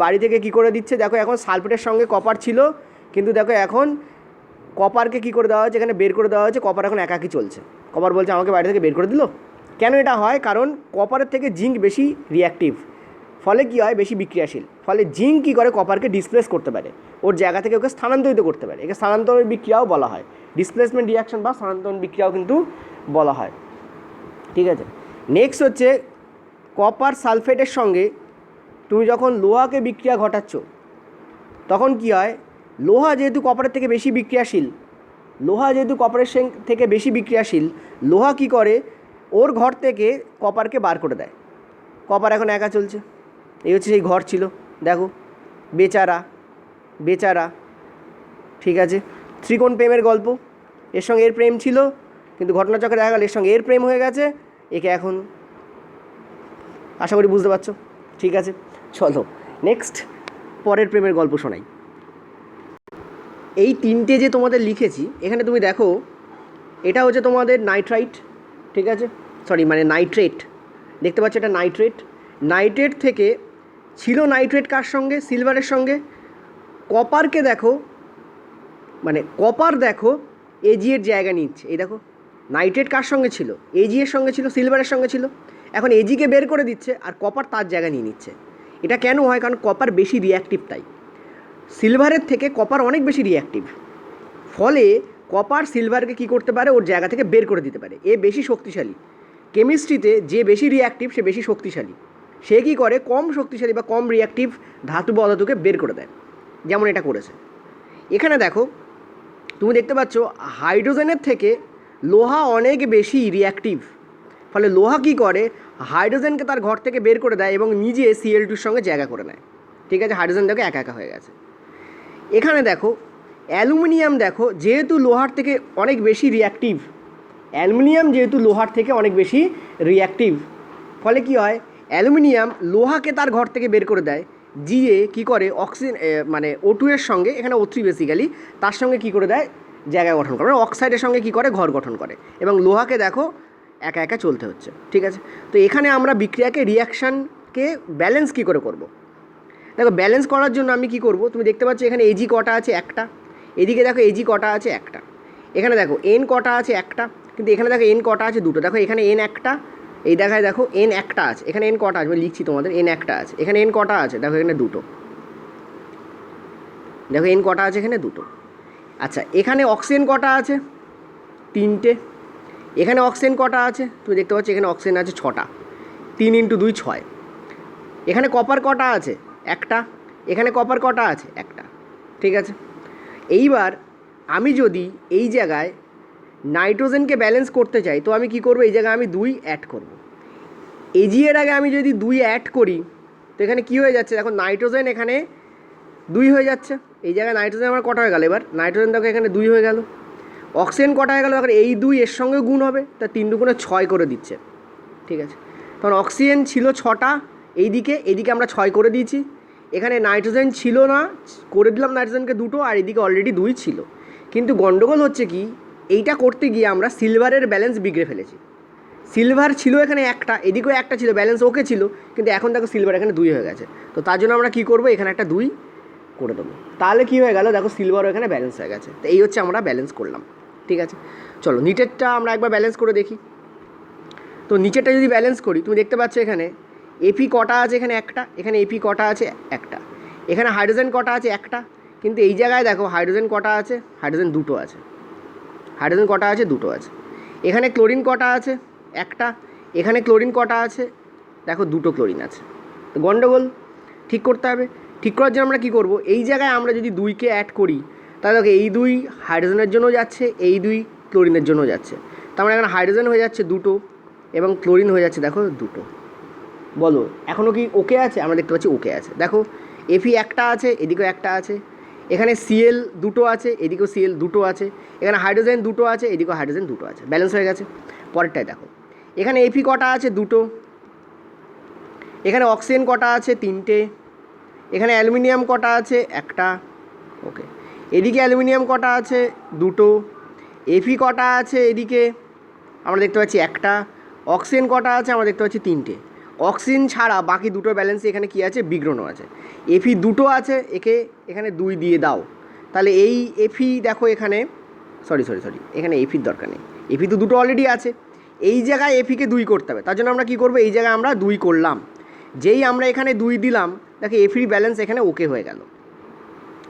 বাড়ি থেকে কী করে দিচ্ছে, দেখো এখন সালফেটের সঙ্গে কপার ছিল, কিন্তু দেখো এখন কপারকে কী করে দেওয়া হয়েছে, এখানে বের করে দেওয়া হয়েছে, কপার এখন একাকী চলছে। কপার বলছে আমাকে বাড়ি থেকে বের করে দিল। কেন এটা হয়, কারণ কপারের থেকে জিঙ্ক বেশি রিঅ্যাক্টিভ, ফলে কী হয়, বেশি বিক্রিয়াশীল। ফলে জিঙ্ক কী করে, কপারকে ডিসপ্লেস করতে পারে, ওর জায়গা থেকে ওকে স্থানান্তরিত করতে পারে। একে স্থানান্তরণ বিক্রিয়াও বলা হয়, ডিসপ্লেসমেন্ট রিয়াকশন বা স্থানান্তরণ বিক্রিয়াও কিন্তু বলা হয়। ঠিক আছে, নেক্সট হচ্ছে কপার সালফেটের সঙ্গে তুমি যখন লোহাকে বিক্রিয়া ঘটাচ্ছ, তখন কি হয়, লোহা যেহেতু কপারের থেকে বেশি বিক্রিয়াশীল, লোহা কী করে, ওর ঘর থেকে কপারকে বার করে দেয়। কপার এখন একা চলছে। এই হচ্ছে সেই ঘর ছিল, দেখো বেচারা। ঠিক আছে, ত্রিকোণ প্রেমের গল্প, এর সঙ্গে এর প্রেম ছিল, কিন্তু ঘটনাচক্রে দেখা গেল এর সঙ্গে এর প্রেম হয়ে গেছে। একে এখন আশা করি বুঝতে পারছো। ঠিক আছে, চলো নেক্সট পরের প্রেমের গল্প শোনাই। এই তিনটে যে তোমাদের লিখেছি এখানে তুমি দেখো, এটা হচ্ছে তোমাদের নাইট্রাইট, ঠিক আছে, নাইট্রেট, দেখতে পাচ্ছ এটা নাইট্রেট থেকে ছিল নাইট্রেট কার সঙ্গে, সিলভারের সঙ্গে। কপারকে দেখো, কপার দেখো এজি এর জায়গা নিচ্ছে। এই দেখো নাইট্রেট কার সঙ্গে ছিল, এজি এর সঙ্গে ছিল, সিলভারের সঙ্গে ছিল। এখন এজিকে বের করে দিচ্ছে আর কপার তার জায়গা নিয়ে নিচ্ছে। এটা কেন হয়, কারণ কপার বেশি রিঅ্যাক্টিভ, তাই সিলভারের থেকে কপার অনেক বেশি রিঅ্যাক্টিভ। ফলে কপার সিলভারকে কী করতে পারে, ওর জায়গা থেকে বের করে দিতে পারে। এ বেশি শক্তিশালী। কেমিস্ট্রিতে যে বেশি রিঅ্যাক্টিভ সে বেশি শক্তিশালী। সে কী করে, কম শক্তিশালী বা কম রিঅ্যাক্টিভ ধাতু বা অধাতুকে বের করে দেয়, যেমন এটা করেছে। এখানে দেখো তুমি দেখতে পাচ্ছ হাইড্রোজেনের থেকে লোহা অনেক বেশি রিঅ্যাক্টিভ। ফলে লোহা কী করে, হাইড্রোজেনকে তার ঘর থেকে বের করে দেয় এবং নিজে Cl2 সঙ্গে জায়গা করে নেয়। ঠিক আছে, হাইড্রোজেন দেখো একা একা হয়ে গেছে। এখানে দেখো অ্যালুমিনিয়াম, দেখো যেহেতু লোহার থেকে অনেক বেশি রিঅ্যাক্টিভ, ফলে কি হয়, অ্যালুমিনিয়াম লোহাকে তার ঘর থেকে বের করে দেয়, জিয়ে কী করে অক্সিজেন O2 এর সঙ্গে, এখানে O3 বেসিক্যালি, তার সঙ্গে কী করে দেয়, জায়গা গঠন করে, অক্সাইডের সঙ্গে কী করে, ঘর গঠন করে, এবং লোহাকে দেখো একা একা চলতে হচ্ছে। ঠিক আছে, তো এখানে আমরা বিক্রিয়াকে, রিয়াকশানকে ব্যালেন্স কী করে করব। দেখো ব্যালেন্স করার জন্য আমি কী করব, তুমি দেখতে পাচ্ছ এখানে এজি কটা আছে, একটা। এদিকে দেখো এজি কটা আছে, একটা। এখানে দেখো এন কটা আছে, একটা। কিন্তু এখানে দেখো এন কটা আছে, দুটো। দেখো এখানে এন একটা, এই দেখায় দেখো এন একটা আছে, এখানে এন কটা আছে, আমি লিখছি তোমাদের, এন একটা আছে, এখানে এন কটা আছে, দেখো এখানে দুটো। দেখো এন কটা আছে, এখানে দুটো। আচ্ছা, এখানে অক্সিজেন কটা আছে, তিনটে। এখানে অক্সিজেন কটা আছে, তুমি দেখতে পাচ্ছ এখানে অক্সিজেন আছে ছটা, 3 × 2 6। এখানে কপার কটা আছে, একটা। এখানে কপার কটা আছে, একটা। ঠিক আছে, এইবার আমি যদি এই জায়গায় নাইট্রোজেনকে ব্যালেন্স করতে চাই, তো আমি কি করব, এই জায়গায় আমি 2 অ্যাড করব। এজি এর আগে আমি যদি 2 অ্যাড করি, তো এখানে কী হয়ে যাচ্ছে, দেখো নাইট্রোজেন এখানে 2 হয়ে যাচ্ছে। এই জায়গায় নাইট্রোজেন আমার কটা হয়ে গেল, এবার নাইট্রোজেন দেখো এখানে 2 হয়ে গেল। অক্সিজেন কটা হয়ে গেল, এখন এই 2 এর সঙ্গে গুণ হবে, তা 3 × 2 = 6 করে দিচ্ছে। ঠিক আছে, তখন অক্সিজেন ছিল 6টা, এইদিকে আমরা 6 করে দিয়েছি। এখানে নাইট্রোজেন ছিল না, করে দিলাম নাইট্রোজেনকে 2টো, আর এদিকে অলরেডি 2 ছিল। কিন্তু গন্ডগোল হচ্ছে কি, এইটা করতে গিয়ে আমরা সিলভারের ব্যালেন্স বিগড়ে ফেলেছি। সিলভার ছিল এখানে একটা, এদিকেও একটা ছিল, ব্যালেন্স ওকে ছিল, কিন্তু এখন দেখো সিলভার এখানে 2 হয়ে গেছে। তো তার জন্য আমরা কী করবো, এখানে একটা 2 করে দেবো। তাহলে কী হয়ে গেল, দেখো সিলভারও এখানে ব্যালেন্স হয়ে গেছে। তো এই হচ্ছে আমরা ব্যালেন্স করলাম। ঠিক আছে, চলো নিচেরটা আমরা একবার ব্যালেন্স করে দেখি। তো নিচেরটা যদি ব্যালেন্স করি, তুমি দেখতে পাচ্ছ এখানে এপি কটা আছে, এখানে একটা। এখানে এপি কটা আছে, একটা। এখানে হাইড্রোজেন কটা আছে, একটা। কিন্তু এই জায়গায় দেখো হাইড্রোজেন কটা আছে, হাইড্রোজেন 2টো আছে। হাইড্রোজেন কটা আছে, 2টো আছে। এখানে ক্লোরিন কটা আছে, একটা। এখানে ক্লোরিন কটা আছে, দেখো 2টো ক্লোরিন আছে। তো গন্ডগোল ঠিক করতে হবে। ঠিক করার জন্য আমরা কী করব, এই জায়গায় আমরা যদি 2কে অ্যাড করি, তাহলে দেখো এই 2 হাইড্রোজেনের জন্য যাচ্ছে, এই 2 ক্লোরিনের জন্য যাচ্ছে। তার মানে এখানে হাইড্রোজেন হয়ে যাচ্ছে 2টো এবং ক্লোরিন হয়ে যাচ্ছে দেখো 2টো। বলো এখনও কি ওকে আছে, আমরা দেখতে পাচ্ছি ওকে আছে। দেখো এফি একটা আছে, এদিকেও একটা আছে। এখানে সিএল দুটো আছে, এদিকেও সিএল দুটো আছে, এখানে হাইড্রোজেন দুটো আছে, এদিকেও হাইড্রোজেন দুটো আছে, ব্যালেন্স হয়ে গেছে। পরেরটায় দেখো, এখানে এফি কটা আছে? দুটো। এখানে অক্সিজেন কটা আছে? তিনটে। এখানে অ্যালুমিনিয়াম কটা আছে? একটা। ওকে, এদিকে অ্যালুমিনিয়াম কটা আছে? দুটো। এফি কটা আছে? এদিকে আমরা দেখতে পাচ্ছি একটা। অক্সিজেন কটা আছে? আমরা দেখতে পাচ্ছি তিনটে। অক্সিজেন ছাড়া বাকি দুটো ব্যালেন্সে এখানে কি আছে? বিগ্রহণ আছে। এফি দুটো আছে, একে এখানে 2 দিয়ে দাও, তাহলে এই এফি দেখো এখানে সরি, এখানে এফির দরকার নেই, এফি তো দুটো অলরেডি আছে। এই জায়গায় এফিকে 2 করতে হবে, তার জন্য আমরা কী করবো? এই জায়গায় আমরা 2 করলাম। যেই আমরা এখানে 2 দিলাম, দেখো এফির ব্যালেন্স এখানে ওকে হয়ে গেল।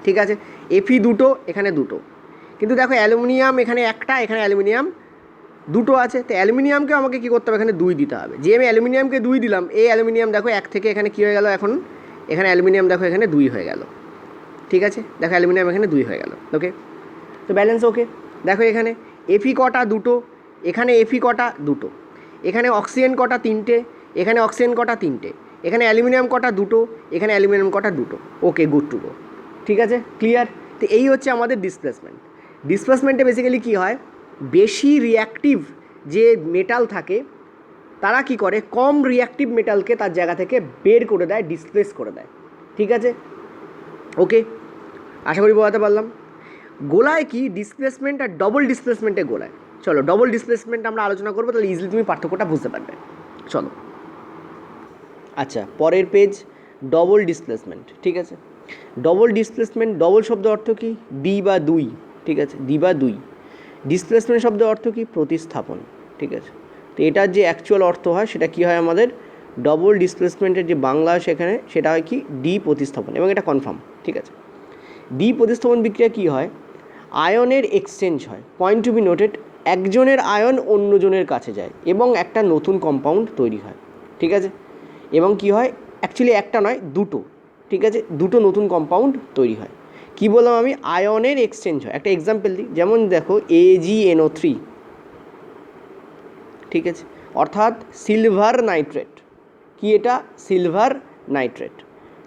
ঠিক আছে, এফি দুটো, এখানে দুটো। কিন্তু দেখো অ্যালুমিনিয়াম এখানে একটা, এখানে অ্যালুমিনিয়াম দুটো আছে, তো অ্যালুমিনিয়ামকে আমাকে কী করতে হবে? এখানে 2 দিতে হবে। যে আমি অ্যালুমিনিয়ামকে 2 দিলাম, এই অ্যালুমিনিয়াম দেখো 1 থেকে এখানে কী হয়ে গেল? এখন এখানে অ্যালুমিনিয়াম দেখো এখানে 2 হয়ে গেল। ঠিক আছে, দেখো অ্যালুমিনিয়াম এখানে 2 হয়ে গেল। ওকে, তো ব্যালেন্স ওকে। দেখো এখানে এফি কটা? দুটো। এখানে এফি কটা? দুটো। এখানে অক্সিজেন কটা? তিনটে। এখানে অক্সিজেন কটা? তিনটে। এখানে অ্যালুমিনিয়াম কটা? দুটো। এখানে অ্যালুমিনিয়াম কটা? দুটো। ওকে, গুড টু গো। ঠিক আছে, ক্লিয়ার। তো এই হচ্ছে আমাদের ডিসপ্লেসমেন্ট। ডিসপ্লেসমেন্টে বেসিক্যালি কী হয়? বেশি রিঅ্যাক্টিভ যে মেটাল থাকে তারা কি করে? কম রিঅ্যাক্টিভ মেটালকে তার জায়গা থেকে বের করে দেয়, ডিসপ্লেস করে দেয়। ঠিক আছে, ওকে, আশা করি বোঝাতে পারলাম। গোলায় কি ডিসপ্লেসমেন্ট আর ডবল ডিসপ্লেসমেন্টে গোলায়। চলো ডবল ডিসপ্লেসমেন্ট আমরা আলোচনা করবো, তাহলে ইজিলি তুমি পার্থক্যটা বুঝতে পারবে। চলো, আচ্ছা, পরের পেজ, ডবল ডিসপ্লেসমেন্ট। ঠিক আছে, ডবল ডিসপ্লেসমেন্ট, ডবল শব্দ অর্থ কি? দ্বি বা দুই। ঠিক আছে, দ্বি বা দুই। ডিসপ্লেসমেন্ট শব্দের অর্থ কি? প্রতিস্থাপন। ঠিক আছে, তো এটার যে অ্যাকচুয়াল অর্থ হয় সেটা কি হয়? আমাদের ডবল ডিসপ্লেসমেন্টের যে বাংলা সেখানে সেটা হয় কি? ডি প্রতিস্থাপন, এবং এটা কনফার্ম। ঠিক আছে, ডি প্রতিস্থাপন বিক্রিয়া কী হয়? আয়নের এক্সচেঞ্জ হয়। পয়েন্ট টু বি নোটেড, একজনের আয়ন অন্যজনের কাছে যায় এবং একটা নতুন কম্পাউন্ড তৈরি হয়। ঠিক আছে, এবং কি হয়? অ্যাকচুয়ালি একটা নয়, দুটো। ঠিক আছে, দুটো নতুন কম্পাউন্ড তৈরি হয়। কি বললাম আমি? আয়নের এক্সচেঞ্জ হয়। একটা এক্সাম্পল দিই, যেমন দেখো AgNO3। ঠিক আছে, অর্থাৎ সিলভার নাইট্রেট। কি এটা? Silver nitrate.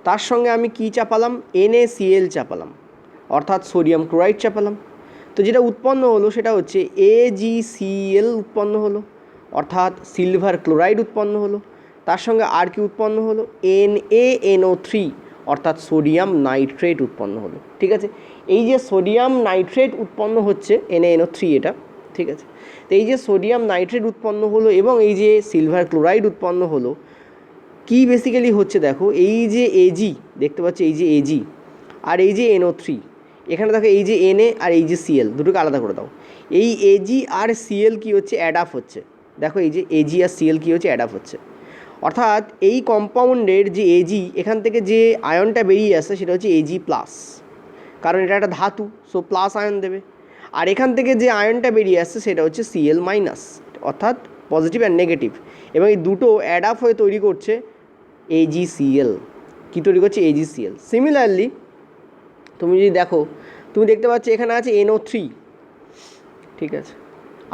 তার সঙ্গে আমি কি চাপালাম? NaCl চাপালাম, অর্থাৎ সোডিয়াম ক্লোরাইড চাপালাম। তো যেটা উৎপন্ন হলো সেটা হচ্ছে AgCl উৎপন্ন হলো, অর্থাৎ সিলভার ক্লোরাইড উৎপন্ন হলো। তার সঙ্গে আর কি উৎপন্ন হলো? NaNO3, অর্থাৎ সোডিয়াম নাইট্রেট উৎপন্ন হলো। ঠিক আছে, এই যে সোডিয়াম নাইট্রেট উৎপন্ন হচ্ছে, NaNO3 এটা। ঠিক আছে, তো এই যে সোডিয়াম নাইট্রেট উৎপন্ন হলো এবং এই যে সিলভার ক্লোরাইড উৎপন্ন হলো, কি বেসিক্যালি হচ্ছে দেখো, এই যে Ag দেখতে পাচ্ছি, এই যে Ag আর এই যে NO3, এখানে দেখো এই যে Na আর এই যে Cl, দুটোকে আলাদা করে দাও। এই Ag আর Cl কি হচ্ছে? অ্যাড আপ হচ্ছে। দেখো এই যে Ag আর Cl কি হচ্ছে? অ্যাড আপ হচ্ছে। অর্থাৎ এই কম্পাউন্ডের যে Ag, এখান থেকে যে আয়নটা বেরিয়ে আসছে সেটা হচ্ছে Ag+, কারণ এটা একটা ধাতু, সো প্লাস আয়ন দেবে। আর এখান থেকে যে আয়নটা বেরিয়ে আসছে সেটা হচ্ছে Cl-, অর্থাৎ পজিটিভ অ্যান্ড নেগেটিভ, এবং এই দুটো অ্যাড আপ হয়ে তৈরি করছে AgCl। কী তৈরি করছে? AgCl। সিমিলারলি তুমি যদি দেখো, তুমি দেখতে পাচ্ছ এখানে আছে NO3। ঠিক আছে,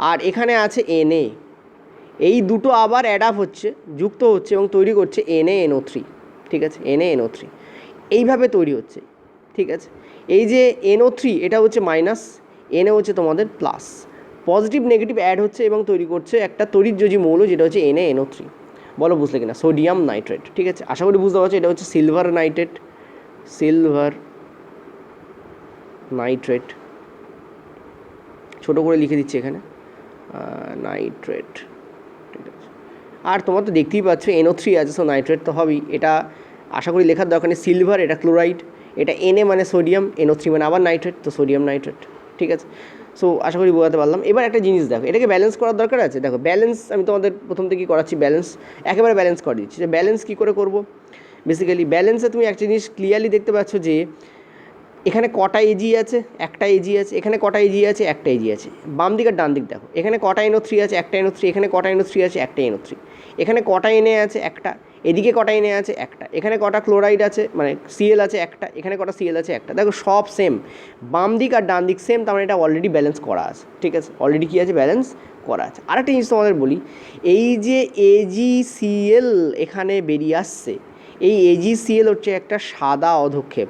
আর এখানে আছে Na। এই দুটো আবার অ্যাড আপ হচ্ছে, যুক্ত হচ্ছে এবং তৈরি করছে NaNO3। ঠিক আছে, NaNO3 এইভাবে তৈরি হচ্ছে। ঠিক আছে, এই যে NO3 এটা হচ্ছে মাইনাস, Na হচ্ছে তোমাদের প্লাস, পজিটিভ নেগেটিভ অ্যাড হচ্ছে এবং তৈরি করছে একটা তড়িৎযোজী মৌল যেটা হচ্ছে NaNO3। বলো বুঝলে কিনা? Sodium nitrate. ঠিক আছে, আশা করি বুঝতে পারছো। এটা হচ্ছে সিলভার নাইট্রেট, সিলভার নাইট্রেট, ছোটো করে লিখে দিচ্ছি এখানে, নাইট্রেট। ঠিক আছে, আর তোমার তো দেখতেই পাচ্ছ NO3 আছে, সো নাইট্রেট তো হবেই। এটা আশা করি লেখার দরকার নেই। সিলভার, এটা ক্লোরাইড, এটা Na মানে সোডিয়াম, NO3 মানে আবার নাইট্রেট, তো সোডিয়াম নাইট্রেট। ঠিক আছে, সো আশা করি বোঝাতে পারলাম। এবার একটা জিনিস দেখো, এটাকে ব্যালেন্স করার দরকার আছে। দেখো ব্যালেন্স আমি তোমাদের প্রথম থেকেই করাচ্ছি, ব্যালেন্স একেবারে ব্যালেন্স করে দিচ্ছি। যে ব্যালেন্স কী করে করবো? বেসিক্যালি ব্যালেন্সে তুমি একটা জিনিস ক্লিয়ারলি দেখতে পাচ্ছ যে এখানে কটা Ag আছে? একটা Ag আছে। এখানে কটা Ag আছে? একটা Ag আছে। বাম দিক আর ডান দিক দেখো, এখানে কটা NO3 আছে? একটা NO3। এখানে কটা NO3 আছে? একটা NO3। এখানে কটা Na আছে? একটা। এদিকে কটা Na আছে? একটা। এখানে কটা ক্লোরাইড আছে, মানে Cl আছে? একটা। এখানে কটা Cl আছে? একটা। দেখো সব সেম, বাম দিক আর ডান দিক সেম, তার মানে এটা অলরেডি ব্যালেন্স করা আছে। ঠিক আছে, অলরেডি কী আছে? ব্যালেন্স করা আছে। আরেকটা জিনিস তোমাদের বলি, এই যে AgCl এখানে বেরিয়ে আসছে, এই AgCl হচ্ছে একটা সাদা অধক্ষেপ,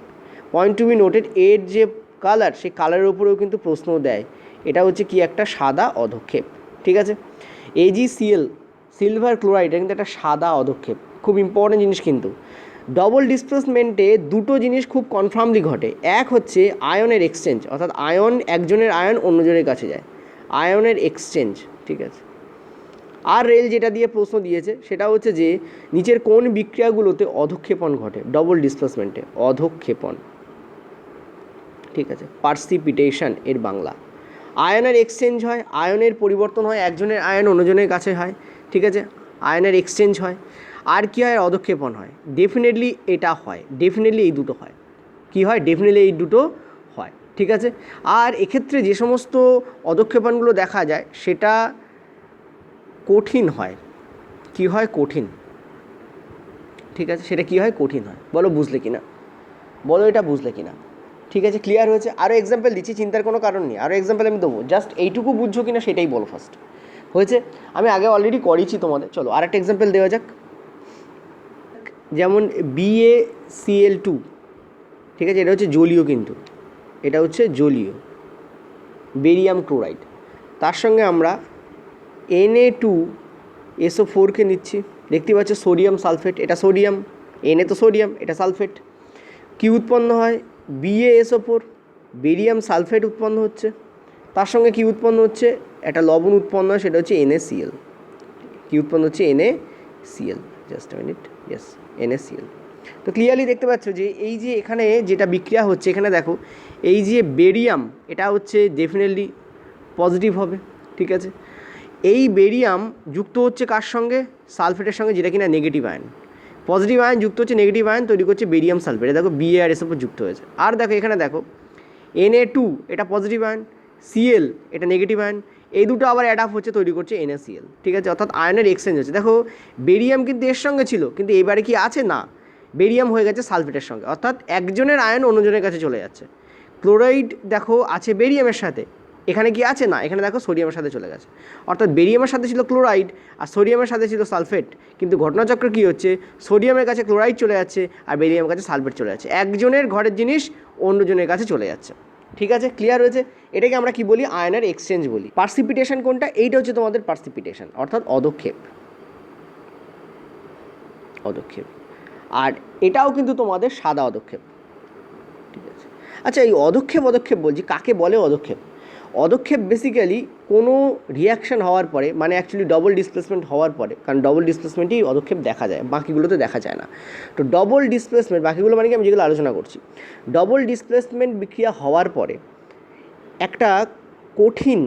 পয়েন্ট টু বি নোটেড, এর যে কালার সেই কালারের উপরেও কিন্তু প্রশ্ন দেয়। এটা হচ্ছে কি একটা সাদা অধক্ষেপ, ঠিক আছে। AgCl সিলভার ক্লোরাইড এটা কিন্তু একটা সাদা অধক্ষেপ, খুব ইম্পর্টেন্ট জিনিস কিন্তু। ডবল ডিসপ্লেসমেন্টে দুটো জিনিস খুব কনফার্মলি ঘটে, এক হচ্ছে আয়নের এক্সচেঞ্জ, অর্থাৎ আয়ন একজনের আয়ন অন্যজনের কাছে যায়, আয়নের এক্সচেঞ্জ, ঠিক আছে। আর রেল যেটা দিয়ে প্রশ্ন দিয়েছে সেটা হচ্ছে যে নিচের কোন বিক্রিয়াগুলোতে অধক্ষেপণ ঘটে ডবল ডিসপ্লেসমেন্টে, অধক্ষেপণ, ঠিক আছে। পার্সিপিটেশন এর বাংলা। আয়নের এক্সচেঞ্জ হয়, আয়নের পরিবর্তন হয়, একজনের আয়ন অন্যজনের কাছে হয়, ঠিক আছে, আয়নের এক্সচেঞ্জ হয়। আর কী হয়, অধক্ষেপণ হয়। ডেফিনেটলি এটা হয়, ডেফিনেটলি এই দুটো হয়। কি হয়, ডেফিনেটলি এই দুটো হয়, ঠিক আছে। আর এক্ষেত্রে যে সমস্ত অধক্ষেপণগুলো দেখা যায় সেটা কঠিন হয়, কি হয়, কঠিন, ঠিক আছে। সেটা কি হয়, কঠিন হয়। বলো বুঝলে কি না, বলো এটা বুঝলে কি না, ঠিক আছে, ক্লিয়ার হয়েছে। আরও এক্সাম্পল দিচ্ছি, চিন্তার কোনো কারণ নেই, আরও এক্সাম্পল আমি দেবো, জাস্ট এইটুকু বুঝছো কি না সেটাই বলো ফার্স্ট। হয়েছে, আমি আগে অলরেডি করেছি তোমাদের, চলো আর একটা এক্সাম্পল দেওয়া যাক। যেমন BaCl2, ঠিক আছে, এটা হচ্ছে জলীয়, কিন্তু এটা হচ্ছে জলীয় বেরিয়াম ক্লোরাইড। তার সঙ্গে আমরা Na2SO4কে নিচ্ছি, দেখতে পাচ্ছ সোডিয়াম সালফেট, এটা সোডিয়াম, Na তো সোডিয়াম, এটা সালফেট। কি উৎপন্ন হয়, BaSO4, বেরিয়াম সালফেট উৎপন্ন হচ্ছে। তার সঙ্গে কি উৎপন্ন হচ্ছে, একটা লবণ উৎপন্ন হয়, সেটা হচ্ছে NaCl। কি উৎপন্ন হচ্ছে, NaCl, just a minute, yes, NaCl। তো ক্লিয়ারলি দেখতে পাচ্ছ যে এই যে এখানে যেটা বিক্রিয়া হচ্ছে, এখানে দেখো এই যে বেরিয়াম, এটা হচ্ছে ডেফিনেটলি পজিটিভ হবে, ঠিক আছে। এই বেরিয়াম যুক্ত হচ্ছে কার সঙ্গে, সালফেটের সঙ্গে, যেটা কিনা নেগেটিভ আয়ন। পজিটিভ আয়ন যুক্ত হচ্ছে নেগেটিভ আয়ন, তৈরি করছে বেরিয়াম সালফেট, দেখো Ba আর এর সাথে যুক্ত হয়েছে। আর দেখো এখানে দেখো Na2 এটা পজিটিভ আয়ন, Cl এটা নেগেটিভ আয়ন, এই দুটো আবার অ্যাড আপ হচ্ছে, তৈরি করছে NaCl, ঠিক আছে। অর্থাৎ আয়নের এক্সচেঞ্জ হচ্ছে। দেখো বেরিয়াম কিন্তু এর সঙ্গে ছিল, কিন্তু এবারে কি আছে না, বেরিয়াম হয়ে গেছে সালফেটের সঙ্গে, অর্থাৎ একজনের আয়ন অন্যজনের কাছে চলে যাচ্ছে। ক্লোরাইড দেখো আছে বেরিয়ামের সাথে, এখানে কি আছে না, এখানে দেখো সোডিয়ামের সাথে চলে গেছে। অর্থাৎ বেরিয়ামের সাথে ছিল ক্লোরাইড আর সোডিয়ামের সাথে ছিল সালফেট, কিন্তু ঘটনাচক্র কী হচ্ছে, সোডিয়ামের কাছে ক্লোরাইড চলে যাচ্ছে আর বেরিয়ামের কাছে সালফেট চলে যাচ্ছে, একজনের ঘরের জিনিস অন্যজনের কাছে চলে যাচ্ছে, ঠিক আছে, ক্লিয়ার হয়েছে। এটাকে আমরা কি বলি, আয়নের এক্সচেঞ্জ বলি। পার্সিপিটেশন কোনটা, এইটা হচ্ছে তোমাদের পার্সিপিটেশন, অর্থাৎ অধক্ষেপ, অধক্ষেপ। আর এটাও কিন্তু তোমাদের সাদা অধক্ষেপ, ঠিক আছে। আচ্ছা, এই অধক্ষেপ বলছি, কাকে বলে অধক্ষেপ? অধক্ষেপ বেসিক্যালি কোনো রিয়াকশান হওয়ার পরে, মানে অ্যাকচুয়ালি ডবল ডিসপ্লেসমেন্ট হওয়ার পরে, কারণ ডবল ডিসপ্লেসমেন্টেই অধক্ষেপ দেখা যায়, বাকিগুলোতে দেখা যায় না। তো ডবল ডিসপ্লেসমেন্ট, বাকিগুলো মানে কি আমি যেগুলো আলোচনা করছি, ডবল ডিসপ্লেসমেন্ট বিক্রিয়া হওয়ার পরে একটা কঠিন,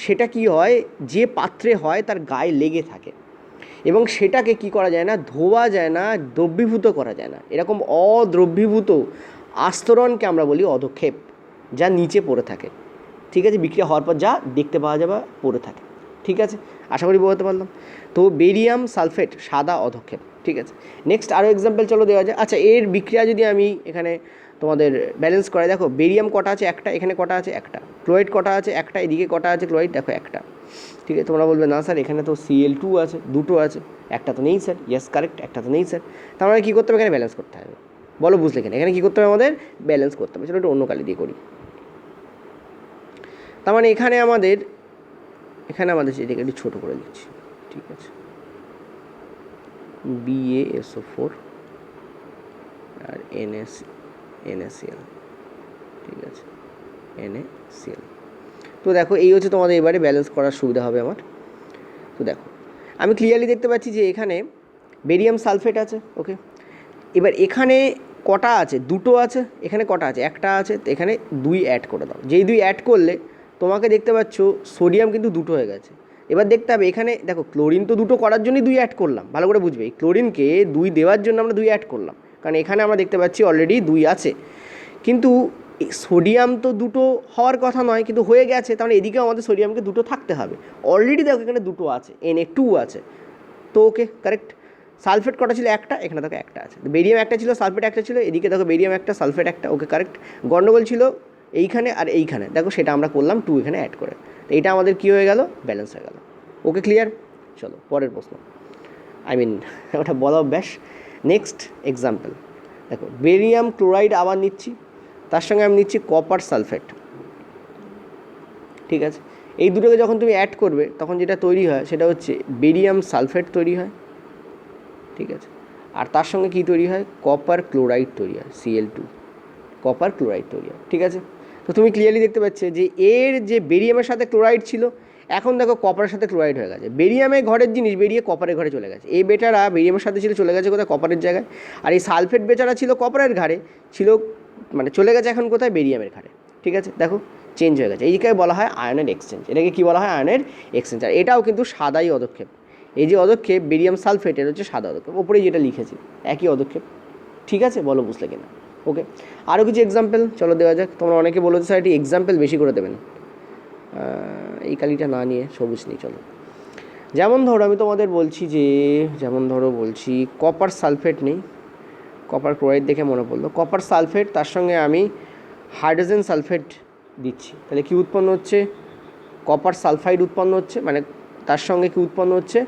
সেটা কি হয়, যে পাত্রে হয় তার গায়ে লেগে থাকে, এবং সেটাকে কি করা যায় না, ধোয়া যায় না, দ্রবীভূত করা যায় না, এরকম অদ্রবীভূত আস্তরণকে আমরা বলি অধক্ষেপ, যা নিচে পড়ে থাকে, ঠিক আছে, বিক্রিয়া হওয়ার পর যা দেখতে পাওয়া যাবে পড়ে থাকে, ঠিক আছে, আশা করি বলতে পারলাম। তো বেরিয়াম সালফেট সাদা অধক্ষেপ, ঠিক আছে। নেক্সট আরও এক্সাম্পল চলো দেওয়া যায়। আচ্ছা, এর বিক্রিয়া যদি আমি এখানে তোমাদের ব্যালেন্স করে, দেখো বেরিয়াম কটা আছে, একটা, এখানে কটা আছে, একটা, ক্লোরাইড কটা আছে, একটা, এদিকে কটা আছে ক্লোরাইড, দেখো একটা, ঠিক আছে। তোমরা বলবে না স্যার এখানে তো Cl2 আছে, দুটো আছে, একটা তো নেই স্যার, ইয়েস কারেক্ট, একটা তো নেই স্যার। তার মানে কী করতে হবে, এখানে ব্যালেন্স করতে হবে, বলো বুঝলে কিনা, এখানে কী করতে হবে, আমাদের ব্যালেন্স করতে হবে। চলো একটু অন্য কালি দিয়ে করি। তার মানে এখানে আমাদের এটাকে একটু ছোটো করে দিচ্ছি, ঠিক আছে, BaSO4 আর NaCl, ঠিক আছে, NaCl। তো দেখো এই হচ্ছে তোমাদের এবারে ব্যালেন্স করার সুবিধা হবে আমার। তো দেখো আমি ক্লিয়ারলি দেখতে পাচ্ছি যে এখানে বেরিয়াম সালফেট আছে, ওকে। এবার এখানে কটা আছে, দুটো আছে, এখানে কটা আছে, একটা আছে, তো এখানে 2 অ্যাড করে দাও। যেই 2 অ্যাড করলে তোমাকে দেখতে পাচ্ছ সোডিয়াম কিন্তু দুটো হয়ে গেছে। এবার দেখতে হবে এখানে দেখো ক্লোরিন তো দুটো করার জন্যই 2 অ্যাড করলাম, ভালো করে বুঝবে, এই ক্লোরিনকে 2 দেওয়ার জন্য আমরা 2 অ্যাড করলাম, কারণ এখানে আমরা দেখতে পাচ্ছি অলরেডি 2 আছে, কিন্তু সোডিয়াম তো দুটো হওয়ার কথা নয়, কিন্তু হয়ে গেছে, তাহলে এদিকেও আমাদের সোডিয়ামকে দুটো থাকতে হবে। অলরেডি দেখো এখানে দুটো আছে, Na2 আছে, তো ওকে কারেক্ট। সালফেট কটা ছিল, একটা, এখানে দেখো একটা আছে। বেরিয়াম একটা ছিল, সালফেট একটা ছিল, এদিকে দেখো বেরিয়াম একটা, সালফেট একটা, ওকে কারেক্ট। গন্ডগোল ছিল এইখানে আর এইখানে, দেখো সেটা আমরা করলাম 2 এখানে অ্যাড করে, তো এটা আমাদের কী হয়ে গেল, ব্যালেন্স হয়ে গেল, ওকে ক্লিয়ার। চলো পরের প্রশ্ন, ওটা বলা অভ্যাস। নেক্সট এক্সাম্পল দেখো, বেরিয়াম ক্লোরাইড আবার নিচ্ছি, তার সঙ্গে আমি নিচ্ছি কপার সালফেট, ঠিক আছে। এই দুটোকে যখন তুমি অ্যাড করবে তখন যেটা তৈরি হয় সেটা হচ্ছে বেরিয়াম সালফেট তৈরি হয়, ঠিক আছে। আর তার সঙ্গে কী তৈরি হয়, কপার ক্লোরাইড তৈরি হয়, Cl2, কপার ক্লোরাইড তৈরি হয়, ঠিক আছে। তো তুমি ক্লিয়ারলি দেখতে পাচ্ছ যে এর যে বেরিয়ামের সাথে ক্লোরাইড ছিল, এখন দেখো কপারের সাথে ক্লোরাইড হয়ে গেছে। বেরিয়ামে ঘরের জিনিস বেরিয়ে কপারের ঘরে চলে গেছে। এই বেটারা বেরিয়ামের সাথে ছিল, চলে গেছে কোথায়, কপারের জায়গায়। আর এই সালফেট বেচারা ছিল কপারের ঘাড়ে, ছিল মানে চলে গেছে এখন কোথায়, বেরিয়ামের ঘাড়ে, ঠিক আছে। দেখো চেঞ্জ হয়ে গেছে। এইটাকে বলা হয় আয়নের এক্সচেঞ্জ। এটাকে কী বলা হয়, আয়নের এক্সচেঞ্জ। আর এটাও কিন্তু সাদাই পদক্ষেপ। এই যে পদক্ষেপ বেরিয়াম সালফেটের হচ্ছে সাদা পদক্ষেপ, ওপরেই যেটা লিখেছি একই পদক্ষেপ, ঠিক আছে। বলো বুঝলে কিনা? ওকে, আরও কিছু এক্সাম্পল চলো দেওয়া যাক। তোমরা অনেকে বলেছো স্যার এটি এক্সাম্পল বেশি করে দেবেন, এই কালিটা না নিয়ে সবুজ নেই, চলো। যেমন ধরো আমি তোমাদের বলছি যে, যেমন ধরো বলছি কপার সালফেট নেই, কপার ক্লোরাইড দেখে মনে পড়লো, কপার সালফেট, তার সঙ্গে আমি হাইড্রোজেন সালফেট দিচ্ছি, তাহলে কী উৎপন্ন হচ্ছে, কপার সালফাইড উৎপন্ন হচ্ছে, মানে তার সঙ্গে কী উৎপন্ন হচ্ছে,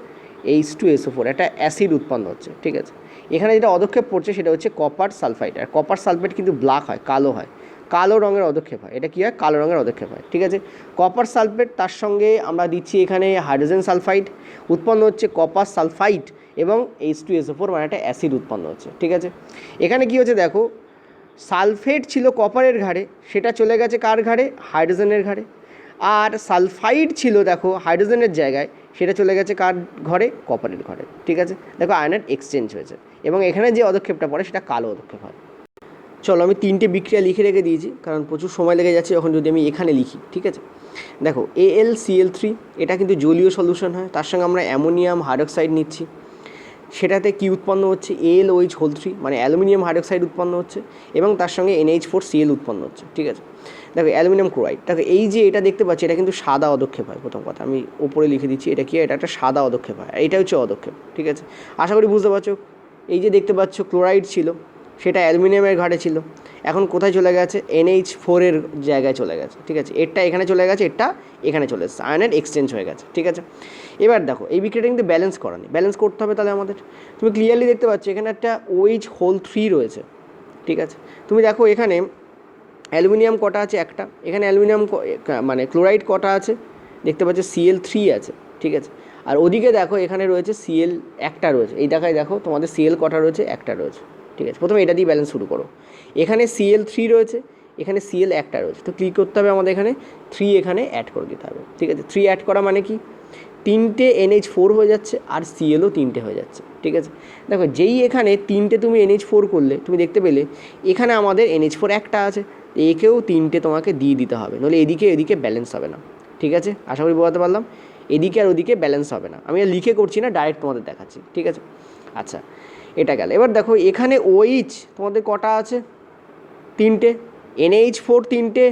H2SO4, একটা অ্যাসিড উৎপন্ন হচ্ছে, ঠিক আছে। এখানে যেটা পদক্ষেপ পড়ছে সেটা হচ্ছে কপার সালফাইড। আর কপার সালফেট কিন্তু ব্ল্যাক হয়, কালো হয়, কালো রঙের পদক্ষেপ হয়। এটা কী হয়, কালো রঙের পদক্ষেপ হয়, ঠিক আছে। কপার সালফেট, তার সঙ্গে আমরা দিচ্ছি এখানে হাইড্রোজেন সালফাইড, উৎপন্ন হচ্ছে কপার সালফাইড এবং H2SO4, মানে একটা অ্যাসিড উৎপন্ন হচ্ছে, ঠিক আছে। এখানে কী হচ্ছে দেখো, সালফেট ছিল কপারের ঘাড়ে, সেটা চলে গেছে কার ঘাড়ে, হাইড্রোজেনের ঘাড়ে। আর সালফাইড ছিল দেখো হাইড্রোজেনের জায়গায়, সেটা চলে গেছে কার ঘরে, কপারের ঘরে, ঠিক আছে। দেখো আয়নের এক্সচেঞ্জ হয়েছে, এবং এখানে যে পদক্ষেপটা পড়ে সেটা কালো পদক্ষেপ হয়। চলো আমি 3টে বিক্রিয়া লিখে রেখে দিয়েছি, কারণ প্রচুর সময় লেগে যাচ্ছে যখন যদি আমি এখানে লিখি, ঠিক আছে। দেখো AlCl3, এটা কিন্তু জলীয় সলিউশন হয়। তার সঙ্গে আমরা অ্যামোনিয়াম হাইড্রক্সাইড নিচ্ছি, সেটাতে কী উৎপন্ন হচ্ছে, AlOH3, মানে অ্যালুমিনিয়াম হাইড্রক্সাইড উৎপন্ন হচ্ছে, এবং তার সঙ্গে NH4Cl উৎপন্ন হচ্ছে, ঠিক আছে। দেখো অ্যালুমিনিয়াম ক্লোরাইড, দেখো এই যে এটা দেখতে পাচ্ছি, এটা কিন্তু সাদা পদক্ষেপ হয়। প্রথম কথা আমি উপরে লিখে দিচ্ছি, এটা কি, এটা একটা সাদা পদক্ষেপ হয়, এটা হচ্ছে পদক্ষেপ, ঠিক আছে। আশা করি বুঝতে পারছো। এই যে দেখতে পাচ্ছ ক্লোরাইড ছিল, সেটা অ্যালুমিনিয়ামের ঘাটে ছিল, এখন কোথায় চলে গেছে, NH4 এর জায়গায় চলে গেছে, ঠিক আছে। এরটা এখানে চলে গেছে, এরটা এখানে চলে এসেছে, আয়নের এক্সচেঞ্জ হয়ে গেছে, ঠিক আছে। এবার দেখো এই বিক্রিয়াটা কিন্তু ব্যালেন্স করা নেই, ব্যালেন্স করতে হবে তাহলে আমাদের। তুমি ক্লিয়ারলি দেখতে পাচ্ছ এখানে একটা OH3 রয়েছে, ঠিক আছে। তুমি দেখো এখানে অ্যালুমিনিয়াম কটা আছে, একটা। এখানে অ্যালুমিনিয়াম মানে ক্লোরাইড কটা আছে, দেখতে পাচ্ছ Cl3 আছে, ঠিক আছে। আর ওদিকে দেখো এখানে রয়েছে Cl একটা রয়েছে, এই দেখায় দেখো তোমাদের Cl কটা রয়েছে, একটা রয়েছে, ঠিক আছে। প্রথমে এটা দিয়ে ব্যালেন্স শুরু করো। এখানে Cl3 রয়েছে, এখানে Cl একটা রয়েছে, তো কী করতে হবে আমাদের, এখানে 3 এখানে অ্যাড করে দিতে হবে, ঠিক আছে। 3 অ্যাড করা মানে কি, 3টে NH4 হয়ে যাচ্ছে, আর Clও 3টে হয়ে যাচ্ছে, ঠিক আছে। দেখো যেই এখানে 3টে তুমি NH4 করলে, তুমি দেখতে পেলে এখানে আমাদের NH4 একটা আছে, একেও 3টে তোমাকে দিয়ে দিতে হবে, নাহলে এদিকে এদিকে ব্যালেন্স হবে না, ঠিক আছে। আশা করি বোঝাতে পারলাম। এদিকে আর ওদিকে ব্যালেন্স হবে না, আমি আর লিখে করছি না, ডাইরেক্ট তোমাদের দেখাচ্ছি, ঠিক আছে। আচ্ছা এটা গেল। এবার দেখো এখানে OH তোমাদের কটা আছে, 3টে, NH4 3টে,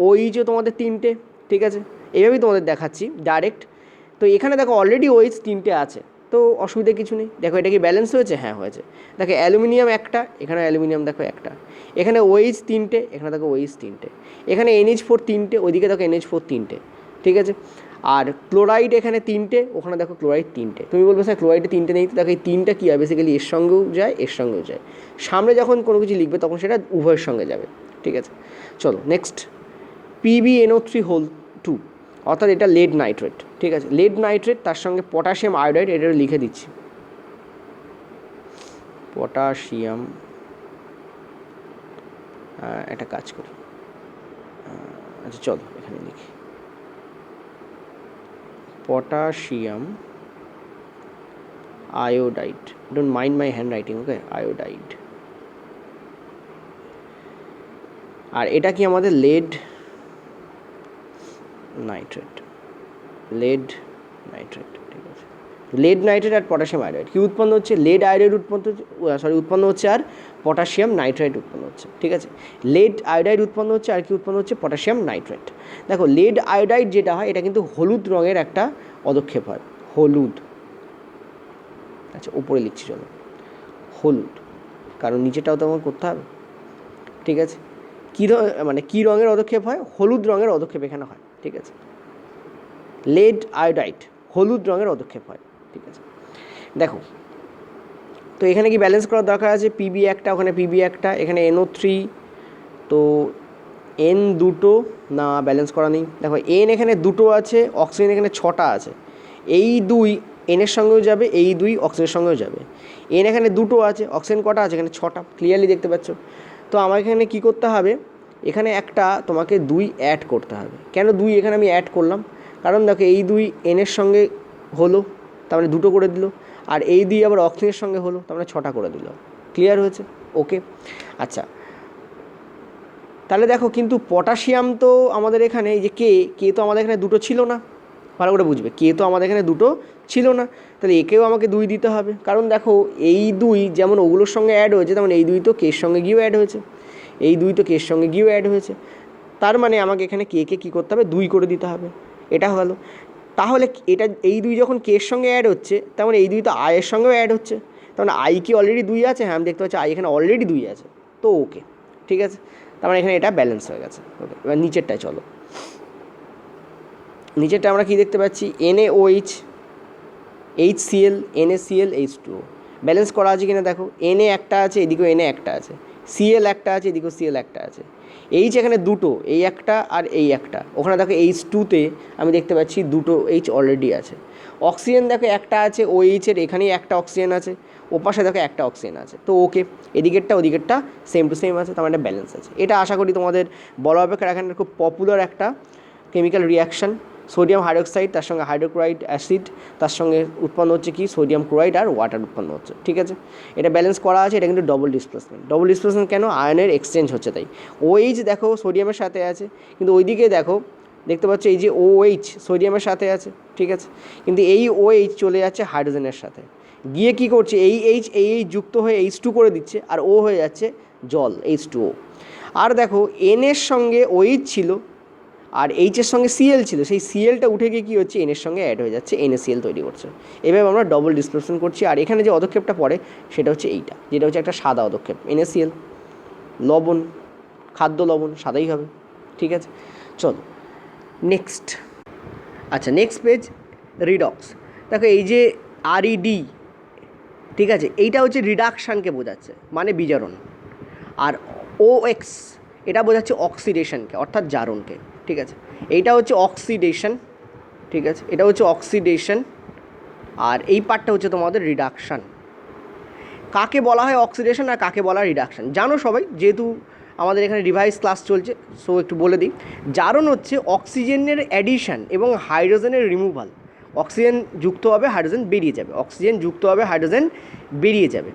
OHও তোমাদের 3টে, ঠিক আছে। এইভাবেই তোমাদের দেখাচ্ছি ডাইরেক্ট। তো এখানে দেখো অলরেডি OH 3টে আছে, তো অসুবিধা কিছু নেই। দেখো এটা কি ব্যালেন্স হয়েছে, হ্যাঁ হয়েছে। দেখো অ্যালুমিনিয়াম একটা, এখানে অ্যালুমিনিয়াম দেখো একটা, এখানে OH 3টে, এখানে দেখো OH 3টে, এখানে NH4 3টে, ওইদিকে দেখো NH4 3টে, ঠিক আছে। আর ক্লোরাইড এখানে 3টে, ওখানে দেখো ক্লোরাইড 3টে। তুমি বলবে স্যার ক্লোরাইডে 3টে নেই, তো দেখো এই 3টা কী হয়, বেসিক্যালি এর সঙ্গেও যায়, এর সঙ্গেও যায়। সামনে যখন কোনো কিছু লিখবে তখন সেটা উভয়ের সঙ্গে যাবে, ঠিক আছে। চলো নেক্সট, PbNO3(2), অর্থাৎ এটা লেড নাইট্রেট, ঠিক আছে। লেড নাইট্রেট, তার সঙ্গে পটাশিয়াম আয়োডাইড, এটা লিখে দিচ্ছি, পটাশিয়াম, একটা কাজ করি, আচ্ছা চলো এখানে লিখি, potassium iodide, don't mind my handwriting, okay, iodide. আর এটা কি আমাদের লেড নাইট্রেট, লেড নাইট্রেট, ঠিক আছে। লেড নাইট্রেট আর পটাশিয়াম আয়োডাইড কী উৎপন্ন হচ্ছে, লেড আয়োডাইড উৎপন্ন হচ্ছে, আর পটাশিয়াম নাইট্রেট উৎপন্ন হচ্ছে, ঠিক আছে। লেড আয়োডাইড উৎপন্ন হচ্ছে, আর কি উৎপন্ন হচ্ছে, পটাশিয়াম নাইট্রেট। দেখো লেড আয়োডাইড যেটা হয়, এটা কিন্তু হলুদ রঙের একটা পদক্ষেপ হয়, হলুদ, আচ্ছা উপরে লিখছি চলো, হলুদ, কারণ নিচেটাও তো আমার করতে হবে, ঠিক আছে। কী মানে কী রঙের পদক্ষেপ হয়, হলুদ রঙের পদক্ষেপ এখানে হয়, ঠিক আছে। লেড আয়োডাইড হলুদ রঙের পদক্ষেপ হয়, ঠিক আছে। দেখো তো এখানে কি ব্যালেন্স করার দরকার আছে, Pb একটা, ওখানে Pb একটা, এখানে NO3, তো এন দুটো না ব্যালেন্স করা নেই, দেখো এন এখানে দুটো আছে, অক্সিজেন এখানে 6টা আছে, এই 2 এনের সঙ্গেও যাবে, এই 2 অক্সিজেনের সঙ্গেও যাবে। এন এখানে দুটো আছে, অক্সিজেন কটা আছে এখানে 6টা, ক্লিয়ারলি দেখতে পাচ্ছ। তো আমার এখানে কী করতে হবে, এখানে একটা তোমাকে 2 অ্যাড করতে হবে। কেন 2 এখানে আমি অ্যাড করলাম, কারণ দেখো এই 2 এনের সঙ্গে হলো, তার মানে 2টো করে দিল, আর এই 2 আবার অক্সিজেনের সঙ্গে হলো, তার মানে 6টা করে দিল। ক্লিয়ার হয়েছে? ওকে। আচ্ছা, তাহলে দেখো কিন্তু পটাশিয়াম তো আমাদের এখানে এই যে কে তো আমাদের এখানে দুটো ছিল না, ভালো করে বুঝবে, কে তো আমাদের এখানে দুটো ছিল না, তাহলে একেও আমাকে 2 দিতে হবে। কারণ দেখো এই 2 যেমন ওগুলোর সঙ্গে অ্যাড হয়েছে, তেমন এই 2 তো কের সঙ্গে গিয়েও অ্যাড হয়েছে, এই 2 তো কের সঙ্গে গিয়েও অ্যাড হয়েছে, তার মানে আমাকে এখানে কে কী করতে হবে, 2 করে দিতে হবে। এটা হলো, তাহলে এটা এই 2 যখন কের সঙ্গে অ্যাড হচ্ছে, তেমন এই 2 তো আয়ের সঙ্গেও অ্যাড হচ্ছে, তেমন আই কি অলরেডি 2 আছে? হ্যাঁ, আমি দেখতে পাচ্ছি আই এখানে অলরেডি 2 আছে, তো ওকে, ঠিক আছে, তার মানে এখানে এটা ব্যালেন্স হয়ে গেছে। ওকে, এবার নিচেরটায় চলো। নিচেরটা আমরা কি দেখতে পাচ্ছি, NaOH, HCl, NaCl, H2O balance করা আছে কিনা দেখো, Na একটা আছে, এদিকেও Na একটা আছে, Cl একটা আছে, এদিকেও Cl একটা আছে, H এখানে দুটো, এই একটা আর এই একটা, ওখানে দেখো H2তে আমি দেখতে পাচ্ছি দুটো H অলরেডি আছে। অক্সিজেন দেখো একটা আছে, OH এর এখানেই একটা অক্সিজেন আছে, ওপাশে দেখো একটা অক্সিজেন আছে, তো ওকে, এদিকেরটা ওদিকেরটা সেম টু সেম আছে, তার মানে ব্যালেন্স আছে। এটা আশা করি তোমাদের বলা অপেক্ষা এখানে খুব পপুলার একটা কেমিক্যাল রিয়াকশান, সোডিয়াম হাইড্রোক্সাইড তার সঙ্গে হাইড্রোক্লোরাইড অ্যাসিড, তার সঙ্গে উৎপন্ন হচ্ছে কি সোডিয়াম ক্লোরাইড আর ওয়াটার উৎপন্ন হচ্ছে, ঠিক আছে। এটা ব্যালেন্স করা আছে, এটা কিন্তু ডবল ডিসপ্লেসমেন্ট কেন, আয়নের এক্সচেঞ্জ হচ্ছে তাই। OH দেখো সোডিয়ামের সাথে আছে, কিন্তু ওইদিকে দেখো দেখতে পাচ্ছ এই যে OH সোডিয়ামের সাথে আছে, ঠিক আছে, কিন্তু এই OH চলে যাচ্ছে হাইড্রোজেনের সাথে, গিয়ে কি করছে এই H যুক্ত হয়ে H2 করে দিচ্ছে, আর ও হয়ে যাচ্ছে জল, H2O। আর দেখো N এর সঙ্গে OH ছিল আর এইচের সঙ্গে Cl ছিল, সেই Clটা উঠে গিয়ে কী হচ্ছে এনের সঙ্গে অ্যাড হয়ে যাচ্ছে, NaCl তৈরি করছে। এভাবে আমরা ডবল ডিসপ্লেসমেন্ট করছি। আর এখানে যে পদক্ষেপটা পড়ে সেটা হচ্ছে এইটা, যেটা হচ্ছে একটা সাদা পদক্ষেপ, NaCl, লবণ, খাদ্য লবণ সাদাই হবে, ঠিক আছে। চলো নেক্সট। আচ্ছা, নেক্সট পেজ, রিডক্স। দেখো এই যে RED, ঠিক আছে, এইটা হচ্ছে রিডাকশানকে বোঝাচ্ছে, মানে বিজারণ। আর OX এটা বোঝাচ্ছে অক্সিডেশনকে, অর্থাৎ জারণকে, ঠিক আছে। এইটা হচ্ছে অক্সিডেশন, ঠিক আছে, এটা হচ্ছে অক্সিডেশন, আর এই পার্টটা হচ্ছে তোমাদের রিডাকশান। কাকে বলা হয় অক্সিডেশন আর কাকে বলা হয় রিডাকশান জানো সবাই, যেহেতু আমাদের এখানে রিভাইস ক্লাস চলছে, সো একটু বলে দিই। জারণ হচ্ছে অক্সিজেনের অ্যাডিশান এবং হাইড্রোজেনের রিমুভাল, অক্সিজেন যুক্ত হবে হাইড্রোজেন বেরিয়ে যাবে, অক্সিজেন যুক্ত হবে হাইড্রোজেন বেরিয়ে যাবে।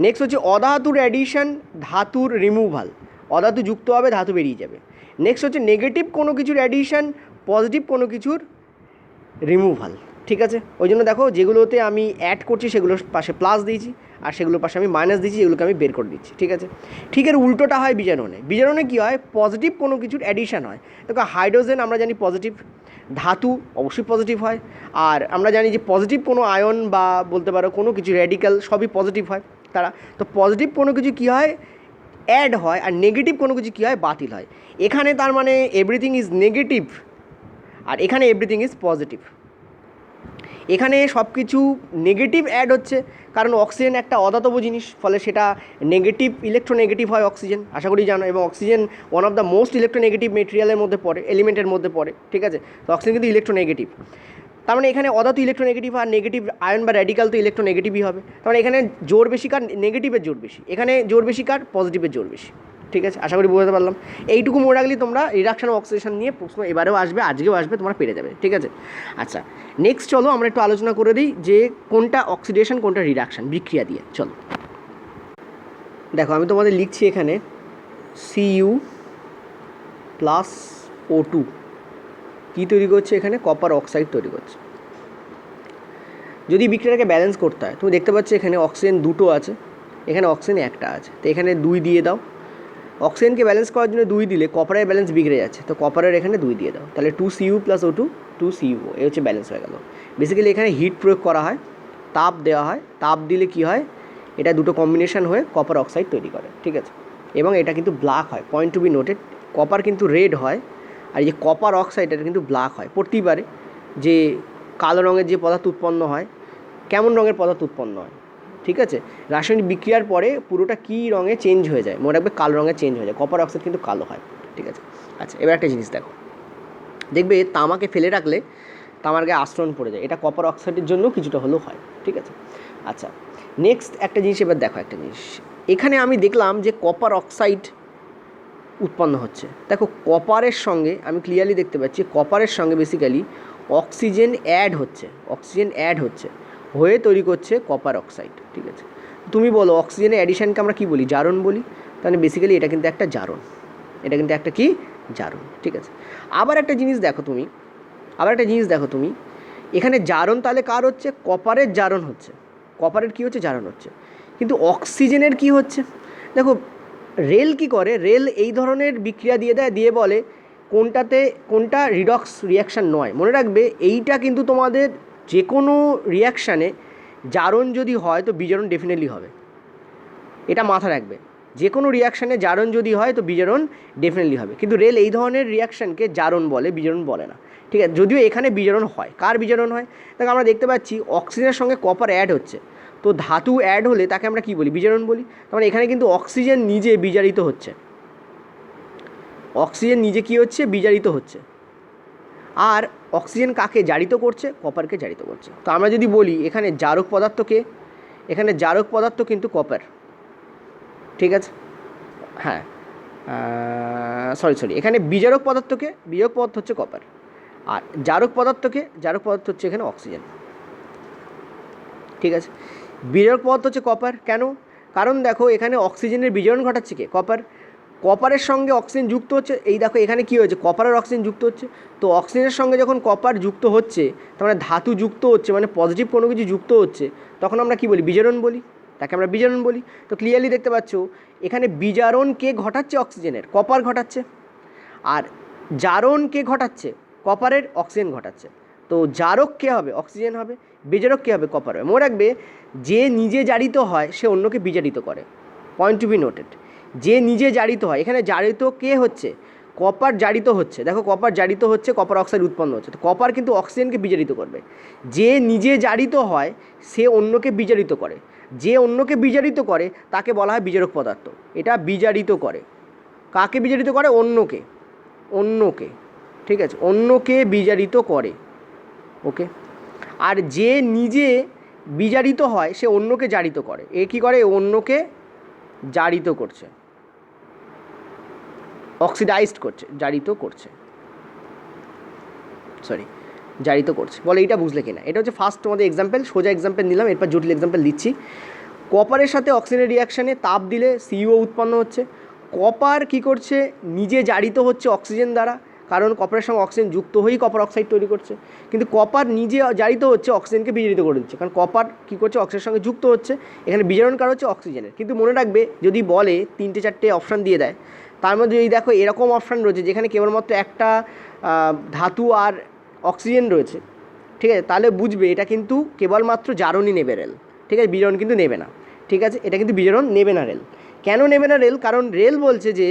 নেক্সট হচ্ছে অধাতুর অ্যাডিশান, ধাতুর রিমুভাল, অধাতু যুক্ত হবে ধাতু বেরিয়ে যাবে। নেক্সট হচ্ছে নেগেটিভ কোনো কিছুর অ্যাডিশান, পজিটিভ কোনো কিছুর রিমুভাল, ঠিক আছে। ওই জন্য দেখো যেগুলোতে আমি অ্যাড করছি সেগুলোর পাশে প্লাস দিয়েছি, আর সেগুলোর পাশে আমি মাইনাস দিয়েছি, যেগুলোকে আমি বের করে দিচ্ছি, ঠিক আছে। ঠিক এর উল্টোটা হয় বিজারণে। বিজারণে কী হয়, পজিটিভ কোনো কিছুর অ্যাডিশান হয়। দেখো হাইড্রোজেন আমরা জানি পজিটিভ, ধাতু অবশ্যই পজিটিভ হয়, আর আমরা জানি যে পজিটিভ কোনো আয়ন বা বলতে পারো কোনো কিছু র্যাডিক্যাল সবই পজিটিভ হয় তারা। তো পজিটিভ কোনো কিছু কী হয়, অ্যাড হয়, আর নেগেটিভ কোনো কিছু কী হয়, বাতিল হয়। এখানে তার মানে এভরিথিং ইজ নেগেটিভ, আর এখানে এভরিথিং ইজ পজিটিভ। এখানে সব কিছু নেগেটিভ অ্যাড হচ্ছে, কারণ অক্সিজেন একটা অধাতব জিনিস, ফলে সেটা নেগেটিভ, ইলেকট্রোনেগেটিভ হয় অক্সিজেন, আশা করি জানো। এবং oxygen one of the most electronegative মেটেরিয়ালের মধ্যে পড়ে, এলিমেন্টের মধ্যে পড়ে, ঠিক আছে। তো অক্সিজেন কিন্তু ইলেকট্রোনেগেটিভ, তার মানে এখানে অধাতু ইলেকট্রোনেগেটিভ, আর নেগেটিভ আয়ন বা র্যাডিক্যাল তো ইলেকট্রোনেগেটিভই হবে। তার মানে এখানে জোর বেশি কার, নেগেটিভের জোর বেশি, এখানে জোর বেশি কার, পজিটিভের জোর বেশি, ঠিক আছে। আশা করি বুঝতে পারলাম। এইটুকু মনে রাখলে তোমরা রিডাকশন ও অক্সিডেশন নিয়ে প্রশ্ন এবারেও আসবে, আজকেও আসবে, তোমরা পেরে যাবে, ঠিক আছে। আচ্ছা, নেক্সট চলো আমরা একটু আলোচনা করে দিই যে কোনটা অক্সিডেশন কোনটা রিডাকশন, বিক্রিয়া দিয়ে। চলো দেখো আমি তোমাদের লিখছি এখানে Cu প্লাস O2 কী তৈরি করছে, এখানে কপার অক্সাইড তৈরি করছে। যদি বিক্রিয়াটাকে ব্যালেন্স করতে হয়, তুমি দেখতে পাচ্ছ এখানে অক্সিজেন দুটো আছে, এখানে অক্সিজেন একটা আছে, তো এখানে 2 দিয়ে দাও। অক্সিজেনকে ব্যালেন্স করার জন্য 2 দিলে কপারের ব্যালেন্স বিগড়ে যাচ্ছে, তো কপারের এখানে 2 দিয়ে দাও, তাহলে 2Cu প্লাস O2 2Cu, এই হচ্ছে ব্যালেন্স হয়ে গেল। বেসিক্যালি এখানে হিট প্রয়োগ করা হয়, তাপ দেওয়া হয়, তাপ দিলে কি হয়, এটা দুটো কম্বিনেশন হয়ে কপার অক্সাইড তৈরি করে, ঠিক আছে। এবং এটা কিন্তু ব্ল্যাক হয়, point to be noted, copper কিন্তু রেড হয়, আর এই যে কপার অক্সাইড এটা কিন্তু ব্ল্যাক হয়। পড়তেই পারে যে কালো রঙের যে পদার্থ উৎপন্ন হয়, কেমন রঙের পদার্থ উৎপন্ন হয়, ঠিক আছে, রাসায়নিক বিক্রিয়ার পরে পুরোটা কী রঙে চেঞ্জ হয়ে যায়, মনে রাখবে কালো রঙে চেঞ্জ হয়ে যায়, কপার অক্সাইড কিন্তু কালো হয়। ঠিক আছে, আচ্ছা এবার একটা জিনিস দেখো, দেখবে তামাকে ফেলে রাখলে তামার গায়ে আস্তরণ পড়ে যায়, এটা কপার অক্সাইডের জন্য কিছুটা হলেও হয়। ঠিক আছে, আচ্ছা নেক্সট একটা জিনিস এবার দেখো, একটা জিনিস এখানে আমি দেখলাম যে কপার অক্সাইড উৎপন্ন হচ্ছে। দেখো কপারের সঙ্গে আমি ক্লিয়ারলি দেখতে পাচ্ছি কপারের সঙ্গে বেসিক্যালি অক্সিজেন অ্যাড হচ্ছে, অক্সিজেন অ্যাড হচ্ছে হয়ে তৈরি করছে কপার অক্সাইড। ঠিক আছে, তুমি বলো অক্সিজেনের অ্যাডিশনকে আমরা কী বলি? জারণ বলি। তাহলে বেসিক্যালি এটা কিন্তু একটা জারণ, এটা কিন্তু একটা কি জারণ। ঠিক আছে, আবার একটা জিনিস দেখো তুমি, এখানে জারণ তাহলে কার হচ্ছে? কপারের জারণ হচ্ছে, কপারের কী হচ্ছে? জারণ হচ্ছে। কিন্তু অক্সিজেনের কি হচ্ছে? দেখো রেল কি করে, রেল এই ধরনের বিক্রিয়া দিয়ে দেয়, দিয়ে বলে কোনটা রিডক্স রিয়াকশান নয়। মনে রাখবে এইটা কিন্তু তোমাদের যে কোনো রিয়াকশানে জারণ যদি হয় তো বিজারণ ডেফিনেটলি হবে, এটা মাথা রাখবে। যে কোনো রিয়াকশানে জারণ যদি হয় তো বিজারণ ডেফিনেটলি হবে, কিন্তু রেল এই ধরনের রিয়াকশানকে জারণ বলে, বিজারণ বলে না। ঠিক আছে, যদিও এখানে বিজারণ হয়। কার বিজারণ হয়? দেখো আমরা দেখতে পাচ্ছি অক্সিজেনের সঙ্গে কপার অ্যাড হচ্ছে, তো ধাতু অ্যাড হলে তাকে আমরা কী বলি? বিজারণ বলি। তার মানে এখানে কিন্তু অক্সিজেন নিজে বিজারিত হচ্ছে, অক্সিজেন নিজে কী হচ্ছে? বিজারিত হচ্ছে। আর অক্সিজেন কাকে জারিত করছে? কপারকে জারিত করছে। তো আমরা যদি বলি এখানে জারক পদার্থকে, এখানে জারক পদার্থ কিন্তু কপার। ঠিক আছে, হ্যাঁ সরি এখানে বিজারক পদার্থ হচ্ছে কপার, আর জারক পদার্থ হচ্ছে এখানে অক্সিজেন। ঠিক আছে, বিজারক পদার্থ হচ্ছে কপার। কেন? কারণ দেখো এখানে অক্সিজেনের বিজারণ ঘটাচ্ছে কে? কপার। কপারের সঙ্গে অক্সিজেন যুক্ত হচ্ছে, এই দেখো এখানে কী হয়েছে? কপার আর অক্সিজেন যুক্ত হচ্ছে। তো অক্সিজেনের সঙ্গে যখন কপার যুক্ত হচ্ছে, তার মানে ধাতু যুক্ত হচ্ছে, মানে পজিটিভ কোনো কিছু যুক্ত হচ্ছে, তখন আমরা কী বলি? বিজারণ বলি, তাকে আমরা বিজারণ বলি। তো ক্লিয়ারলি দেখতে পাচ্ছ এখানে বিজারণ কে ঘটাচ্ছে? অক্সিজেনের, কপার ঘটাচ্ছে। আর জারণ কে ঘটাচ্ছে? কপারের, অক্সিজেন ঘটাচ্ছে। তো জারক কে হবে? অক্সিজেন হবে। বিজারক কে হবে? কপার হবে। মনে রাখবে যে নিজে জারিত হয় সে অন্যকে বিজারিত করে, পয়েন্ট টু বি নোটেড। যে নিজে জারিত হয়, এখানে জারিত কে হচ্ছে? কপার জারিত হচ্ছে। দেখো কপার জারিত হচ্ছে, কপার অক্সাইড উৎপন্ন হচ্ছে, তো কপার কিন্তু অক্সিজেনকে বিজারিত করবে। যে নিজে জারিত হয় সে অন্যকে বিজারিত করে, যে অন্যকে বিজারিত করে তাকে বলা হয় বিজারক পদার্থ। এটা বিজারিত করে, কাকে বিজারিত করে? অন্যকে, অন্যকে। ঠিক আছে, অন্যকে বিজারিত করে। ওকে, আর যে নিজে বিজারিত হয় সে অন্যকে জারিত করে। এ কী করে? অন্যকে জারিত করছে, অক্সিডাইজড করছে, জারিত করছে, বলে। এইটা বুঝলে কিনা? এটা হচ্ছে ফার্স্ট তোমাদের এক্সাম্পল, সোজা এক্সাম্পল নিলাম, এরপর জটিল এক্সাম্পল দিচ্ছি। কপারের সাথে অক্সিজেনের রিয়াকশানে তাপ দিলে সিইও উৎপন্ন হচ্ছে। কপার কী করছে? নিজে জারিত হচ্ছে অক্সিজেন দ্বারা, কারণ কপারের সঙ্গে অক্সিজেন যুক্ত হয়েই কপার অক্সাইড তৈরি করছে। কিন্তু কপার নিজে জারিত হচ্ছে, অক্সিজেনকে বিজারিত করে দিচ্ছে, কারণ কপার কী করছে? অক্সিজেনের সঙ্গে যুক্ত হচ্ছে। এখানে বিজারণ কার হচ্ছে? অক্সিজেনের। কিন্তু মনে রাখবে যদি বলে 3-4টে অপশান দিয়ে দেয়, তার মধ্যে এই দেখো এরকম অপশান রয়েছে যেখানে কেবলমাত্র একটা ধাতু আর অক্সিজেন রয়েছে, ঠিক আছে, তাহলে বুঝবে এটা কিন্তু কেবলমাত্র জারণই নেবে রেল। ঠিক আছে, বিজারণ কিন্তু নেবে না। ঠিক আছে, এটা কিন্তু বিজারণ নেবে না রেল। কেন নেবে না রেল? কারণ রেল বলছে যে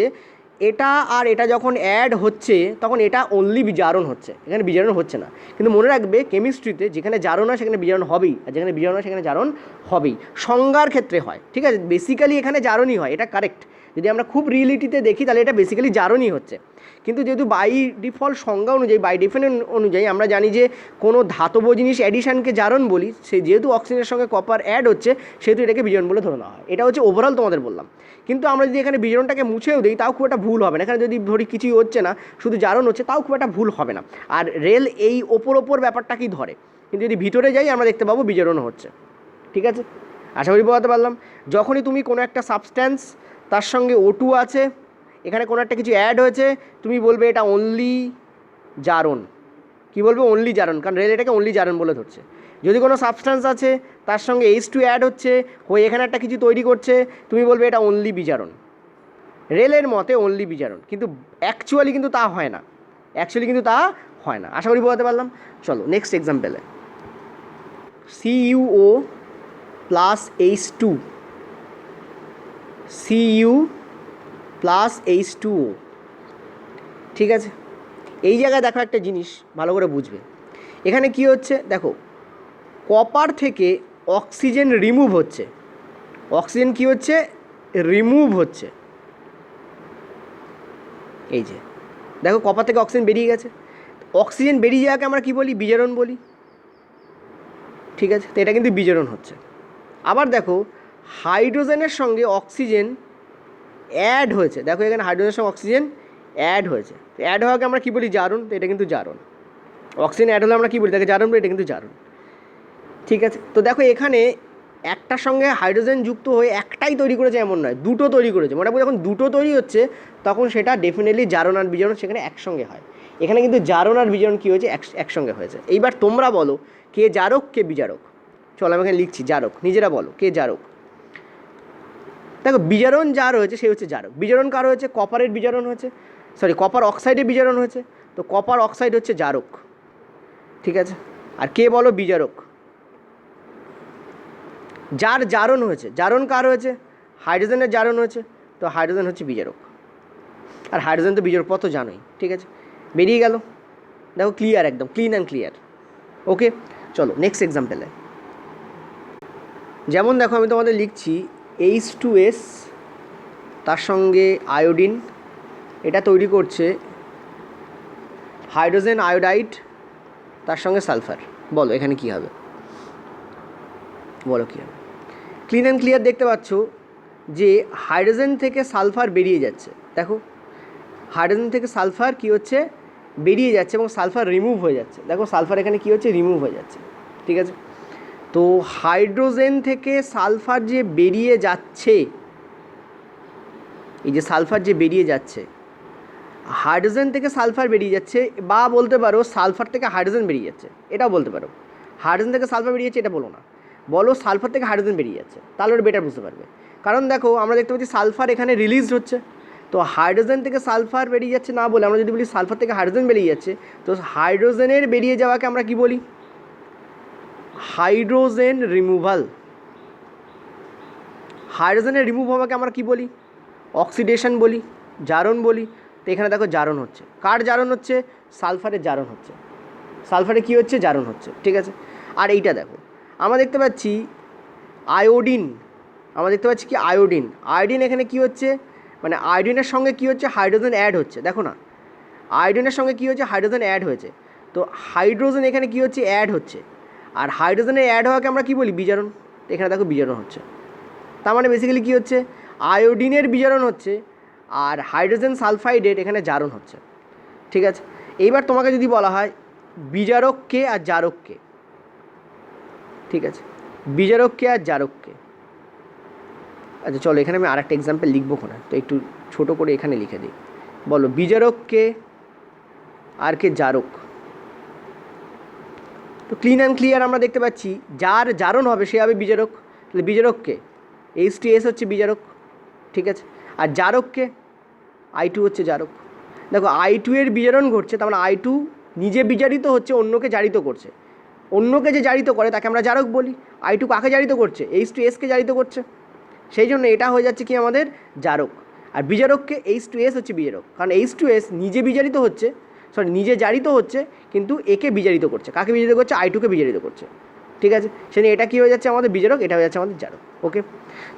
এটা আর এটা যখন অ্যাড হচ্ছে তখন এটা অনলি জারণ হচ্ছে, এখানে বিজারণ হচ্ছে না। কিন্তু মনে রাখবে কেমিস্ট্রিতে যেখানে জারণ হয় সেখানে বিজারণ হবেই, আর যেখানে বিজারণ হয় সেখানে জারণ হবেই, সংজ্ঞার ক্ষেত্রে হয়। ঠিক আছে, বেসিক্যালি এখানে জারণই হয়, এটা কারেক্ট। যদি আমরা খুব রিয়েলিটিতে দেখি তাহলে এটা বেসিক্যালি জারণই হচ্ছে। কিন্তু যেহেতু বাই ডিফল্ট সংজ্ঞা অনুযায়ী, বাই ডেফিনেশন অনুযায়ী আমরা জানি যে কোনো ধাতব জিনিস অ্যাডিশানকে জারণ বলি, সে যেহেতু অক্সিজেনের সঙ্গে কপার অ্যাড হচ্ছে সেহেতু এটাকে বিজারণ বলে ধরে নেওয়া হয়। এটা হচ্ছে ওভারঅল তোমাদের বললাম। কিন্তু আমরা যদি এখানে বিজারণটাকে মুছেও দিই তাও খুব একটা ভুল হবে না। এখানে যদি ধরি কিছুই হচ্ছে না, শুধু জারণ হচ্ছে, তাও খুব একটা ভুল হবে না। আর রেল এই ওপর ব্যাপারটাকেই ধরে, কিন্তু যদি ভিতরে যাই আমরা দেখতে পাবো বিজারণ হচ্ছে। ঠিক আছে, আশা করি বোঝাতে পারলাম। যখনই তুমি কোনো একটা সাবস্ট্যান্স, তার সঙ্গে O2 আছে, এখানে কোনো একটা কিছু অ্যাড হয়েছে, তুমি বলবে এটা অনলি জারণ। কী বলবে? অনলি জারণ, কারণ রেল এটাকে অনলি জারণ বলে ধরছে। যদি কোনো সাবস্ট্যান্স আছে তার সঙ্গে H2 অ্যাড হচ্ছে, হয়ে এখানে একটা কিছু তৈরি করছে, তুমি বলবে এটা অনলি বিজারণ। রেলের মতে অনলি বিজারণ, কিন্তু অ্যাকচুয়ালি কিন্তু তা হয় না, আশা করি বোঝাতে পারলাম। চলো নেক্সট এক্সাম্পলে, CuO plus H2, Cu plus H2O। ঠিক আছে, এই জায়গায় দেখো একটা জিনিস ভালো করে বুঝবে। এখানে কি হচ্ছে? দেখো কপার থেকে অক্সিজেন রিমুভ হচ্ছে, অক্সিজেন কী হচ্ছে, রিমুভ হচ্ছে। এই যে দেখো কপার থেকে অক্সিজেন বেরিয়ে গেছে, অক্সিজেন বেরিয়ে যাওয়াকে আমরা কী বলি, বিজারণ বলি। ঠিক আছে, তো এটা কিন্তু বিজারণ হচ্ছে। আবার দেখো হাইড্রোজেনের সঙ্গে অক্সিজেন অ্যাড হয়েছে, দেখো এখানে হাইড্রোজেনের সঙ্গে অক্সিজেন অ্যাড হয়েছে, তো অ্যাড হওয়াকে আমরা কী বলি, জারণ। তো এটা কিন্তু জারণ। অক্সিজেন অ্যাড হলে আমরা কী বলি, তাকে জারণ বলি, এটা কিন্তু জারণ। ঠিক আছে, তো দেখো এখানে একটার সঙ্গে হাইড্রোজেন যুক্ত হয়ে একটাই তৈরি করেছে এমন নয়, দুটো তৈরি করেছে। মোটামুটি যখন দুটো তৈরি হচ্ছে তখন সেটা ডেফিনেটলি জারণ আর বিজারণ সেখানে একসঙ্গে হয়। এখানে কিন্তু জারণ আর বিজারণ কী হয়েছে, একসঙ্গে হয়েছে। এইবার তোমরা বলো কে জারক কে বিজারক। চলো আমি এখানে লিখছি জারক, নিজেরা বলো কে জারক। দেখো বিজারণ যার হয়েছে সে হচ্ছে জারক। বিজারণ কার হয়েছে, কপারের বিজারণ হয়েছে, সরি কপার অক্সাইডের বিজারণ হয়েছে, তো কপার অক্সাইড হচ্ছে জারক। ঠিক আছে, আর কে বলো বিজারক, যার জারণ হয়েছে। জারণ কার হয়েছে, হাইড্রোজেনের জারণ হয়েছে, তো হাইড্রোজেন হচ্ছে বিজারক। আর হাইড্রোজেন তো বিজারক পথ জানোই। ঠিক আছে, বেরিয়ে গেল। দেখো ক্লিয়ার, একদম ক্লিন অ্যান্ড ক্লিয়ার। ওকে, চলো নেক্সট এক্সাম্পলে। যেমন দেখো আমি তোমাদের লিখছি H2S, তার সঙ্গে আয়োডিন, এটা তৈরি করছে হাইড্রোজেন আয়োডাইড, তার সঙ্গে সালফার। বলো এখানে কী হবে, বলো কী হবে। ক্লিন অ্যান্ড ক্লিয়ার দেখতে পাচ্ছ যে হাইড্রোজেন থেকে সালফার বেরিয়ে যাচ্ছে। দেখো হাইড্রোজেন থেকে সালফার কী হচ্ছে, বেরিয়ে যাচ্ছে, এবং সালফার রিমুভ হয়ে যাচ্ছে। দেখো সালফার এখানে কী হচ্ছে, রিমুভ হয়ে যাচ্ছে। ঠিক আছে, তো হাইড্রোজেন থেকে সালফার যে বেরিয়ে যাচ্ছে, এই যে সালফার যে বেরিয়ে যাচ্ছে, হাইড্রোজেন থেকে সালফার বেরিয়ে যাচ্ছে, বা বলতে পারো সালফার থেকে হাইড্রোজেন বেরিয়ে যাচ্ছে, এটাও বলতে পারো। হাইড্রোজেন থেকে সালফার বেরিয়ে যাচ্ছে এটা বলো না, বলো সালফার থেকে হাইড্রোজেন বেরিয়ে যাচ্ছে, তাহলে ওটা বেটার বুঝতে পারবে। কারণ দেখো আমরা দেখতে পাচ্ছি সালফার এখানে রিলিজ হচ্ছে, তো হাইড্রোজেন থেকে সালফার বেরিয়ে যাচ্ছে না বলে আমরা যদি বলি সালফার থেকে হাইড্রোজেন বেরিয়ে যাচ্ছে, তো হাইড্রোজেনের বেরিয়ে যাওয়াকে আমরা কি বলি, হাইড্রোজেন রিমুভাল। হাইড্রোজেনের রিমুভ হওয়াকে আমরা কি বলি, অক্সিডেশন বলি, জারণ বলি। তো এখানে দেখো জারণ হচ্ছে, কার জারণ হচ্ছে, সালফারের জারণ হচ্ছে। সালফারে কী হচ্ছে, জারণ হচ্ছে। ঠিক আছে, আর এইটা দেখো আমরা দেখতে পাচ্ছি আয়োডিন, আমরা দেখতে পাচ্ছি কি আয়োডিন। আয়োডিন এখানে কি হচ্ছে, মানে আয়োডিনের সঙ্গে কী হচ্ছে, হাইড্রোজেন অ্যাড হচ্ছে। দেখো না, আয়োডিনের সঙ্গে কী হচ্ছে, হাইড্রোজেন অ্যাড হয়েছে, তো হাইড্রোজেন এখানে কী হচ্ছে, অ্যাড হচ্ছে। আর হাইড্রোজেনের অ্যাড হওয়াকে আমরা কী বলি, বিজারণ। এখানে দেখো বিজারণ হচ্ছে, তার মানে বেসিক্যালি কী হচ্ছে, আয়োডিনের বিজারণ হচ্ছে, আর হাইড্রোজেন সালফাইডের এখানে জারণ হচ্ছে। ঠিক আছে, এইবার তোমাকে যদি বলা হয় বিজারককে আর জারককে, ঠিক আছে, বিজারককে আর জারককে। আচ্ছা চলো এখানে আমি আরেকটা এক্সাম্পল লিখবো না, তো একটু ছোটো করে এখানে লিখে দিই। বলো বিজারককে আর কে জারক। তো ক্লিন অ্যান্ড ক্লিয়ার আমরা দেখতে পাচ্ছি যার জারণ হবে সে হবে বিজারক। তাহলে বিজারককে H2S হচ্ছে বিজারক। ঠিক আছে, আর জারককে I2 হচ্ছে জারক। দেখো I2 এর বিজারণ ঘটছে, তার মানে I2 নিজে বিজারিত হচ্ছে, অন্যকে জারিত করছে। অন্যকে যে জারিত করে তাকে আমরা জারক বলি। I2 কাকে জারিত করছে, H2Sকে জারিত করছে, সেই জন্য এটা হয়ে যাচ্ছে কি আমাদের জারক। আর বিজারককে H2S হচ্ছে বিজারক, কারণ H2S নিজে বিজারিত হচ্ছে, সরি নিজে জারিত হচ্ছে, কিন্তু একে বিজারিত করছে। কাকে বিজারিত করছে, I2কে বিজারিত করছে। ঠিক আছে, সেদিন এটা কী হয়ে যাচ্ছে আমাদের বিজারক, এটা হয়ে যাচ্ছে আমাদের জারক। ওকে,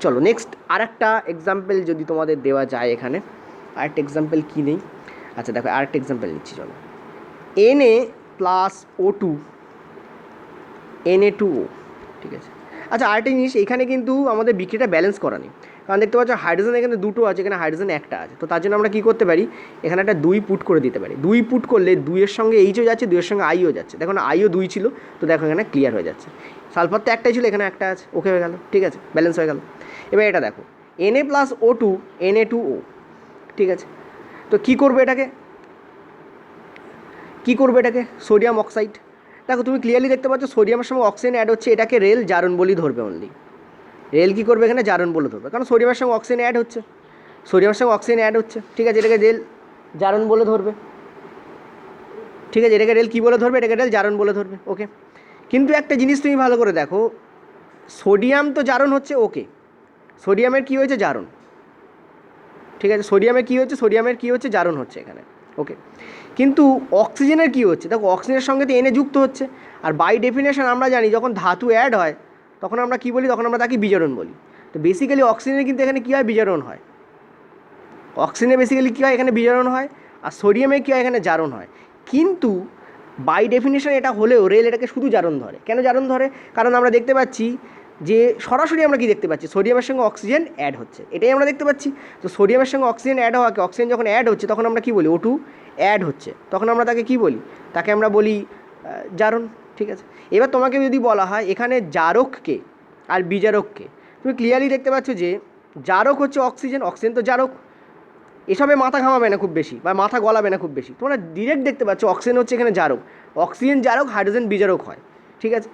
চলো নেক্সট আরেকটা এক্সাম্পল যদি তোমাদের দেওয়া যায়। এখানে আরেকটা এক্সাম্পল কী নেই, আচ্ছা দেখো আরেকটা এক্সাম্পল নিচ্ছি। চলো Na+O2 Na2O। ঠিক আছে, আচ্ছা আরেকটা জিনিস, এখানে কিন্তু আমাদের বিক্রিটা ব্যালেন্স করা নেই, কারণ দেখতে পাচ্ছ হাইড্রোজেন এখানে দুটো আছে, এখানে হাইড্রোজেন একটা আছে। তো তার জন্য আমরা কী করতে পারি, এখানে একটা 2 পুট করে দিতে পারি। 2 পুট করলে 2-এর সঙ্গে Hও যাচ্ছে, 2-এর সঙ্গে Iও যাচ্ছে। দেখো না Iও 2 ছিল, তো দেখো এখানে ক্লিয়ার হয়ে যাচ্ছে। সালফার তো একটাই ছিল, এখানে একটা আছে, ওকে হয়ে গেল। ঠিক আছে, ব্যালেন্স হয়ে গেল। এবার এটা দেখো Na+O2 Na2O। ঠিক আছে, তো কী করবে এটাকে, কী করবে এটাকে, সোডিয়াম অক্সাইড। দেখো তুমি ক্লিয়ারলি দেখতে পাচ্ছ সোডিয়ামের সঙ্গে অক্সিজেন অ্যাড হচ্ছে, এটাকে রেল জারণ বলি ধরবে অনলি। রেল কী করবে এখানে, জারণ বলে ধরবে, কারণ সোডিয়ামের সঙ্গে অক্সিজেন অ্যাড হচ্ছে, সোডিয়ামের সঙ্গে অক্সিজেন অ্যাড হচ্ছে। ঠিক আছে, এটাকে রেল জারণ বলে ধরবে। ঠিক আছে, এটাকে রেল কী বলে ধরবে, এটাকে রেল জারণ বলে ধরবে। ওকে, কিন্তু একটা জিনিস তুমি ভালো করে দেখো, সোডিয়াম তো জারণ হচ্ছে, ওকে সোডিয়ামের কী হয়েছে, জারণ। ঠিক আছে, সোডিয়ামের কী হচ্ছে, সোডিয়ামের কী হচ্ছে, জারণ হচ্ছে এখানে। ওকে, কিন্তু অক্সিজেনের কী হচ্ছে, দেখো অক্সিজেনের সঙ্গে তো Na যুক্ত হচ্ছে, আর বাই ডেফিনেশন আমরা জানি যখন ধাতু অ্যাড হয় তখন আমরা কী বলি, তখন আমরা তাকে বিজারণ বলি। তো বেসিক্যালি অক্সিজেনের কিন্তু এখানে কী হয়, বিজারণ হয়। অক্সিজেনে বেসিক্যালি কী হয়, এখানে বিজারণ হয়, আর সোডিয়ামে কী হয়, এখানে জারণ হয়। কিন্তু বাই ডেফিনেশন এটা হলেও রেল এটাকে শুধু জারণ ধরে। কেন জারণ ধরে? কারণ আমরা দেখতে পাচ্ছি যে সরাসরি আমরা কি দেখতে পাচ্ছি, সোডিয়ামের সঙ্গে অক্সিজেন অ্যাড হচ্ছে, এটাই আমরা দেখতে পাচ্ছি। তো সোডিয়ামের সঙ্গে অক্সিজেন অ্যাড হওয়াকে, অক্সিজেন যখন অ্যাড হচ্ছে তখন আমরা কী বলি, O2 অ্যাড হচ্ছে, তখন আমরা তাকে কী বলি, তাকে আমরা বলি জারণ। ঠিক আছে, এবার তোমাকে যদি বলা হয় এখানে জারককে আর বিজারককে, তুমি ক্লিয়ারলি দেখতে পাচ্ছ যে জারক হচ্ছে অক্সিজেন, অক্সিজেন তো জারক। এসবে মাথা ঘামাবে না খুব বেশি, বা মাথা গলাবে না খুব বেশি, তোমরা ডিরেক্ট দেখতে পাচ্ছ অক্সিজেন হচ্ছে এখানে জারক, অক্সিজেন জারক, হাইড্রোজেন বিজারক হয়। ঠিক আছে,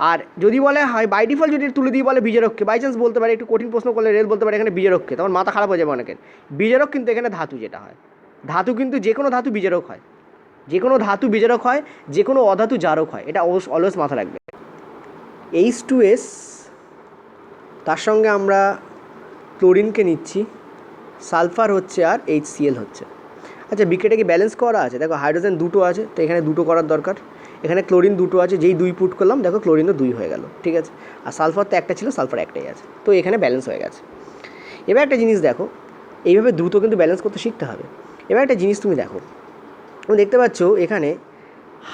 আর যদি বলে হয় বাই ডিফল্ট যদি তুলে দিয়ে বলে বিজারককে, বাই চান্স বলতে পারে, একটু কঠিন প্রশ্ন করলে রেল বলতে পারে এখানে বিজারককে, তখন মাথা খারাপ হয়ে যাবে অনেকের। বিজারক কিন্তু এখানে ধাতু যেটা হয়, ধাতু কিন্তু যে কোনো ধাতু বিজারক হয়, যে কোনো ধাতু বিজারক হয়, যে কোনো অধাতু জারক হয়, এটা অলওয়েজ মাথা রাখবে। H2S, তার সঙ্গে আমরা ক্লোরিনকে নিচ্ছি, সালফার হচ্ছে আর HCl হচ্ছে। আচ্ছা, বিক্রিয়াটা কি ব্যালেন্স করা আছে? দেখো হাইড্রোজেন দুটো আছে, তো এখানে দুটো করার দরকার। এখানে ক্লোরিন দুটো আছে, যেই 2 পুট করলাম দেখো ক্লোরিনও 2 হয়ে গেল। ঠিক আছে, আর সালফার তো একটা ছিল, সালফার একটাই আছে, তো এখানে ব্যালেন্স হয়ে গেছে। এবার একটা জিনিস দেখো, এইভাবে দ্রুত কিন্তু ব্যালেন্স করতে শিখতে হবে। এবার একটা জিনিস তুমি দেখো, তুমি দেখতে পাচ্ছ এখানে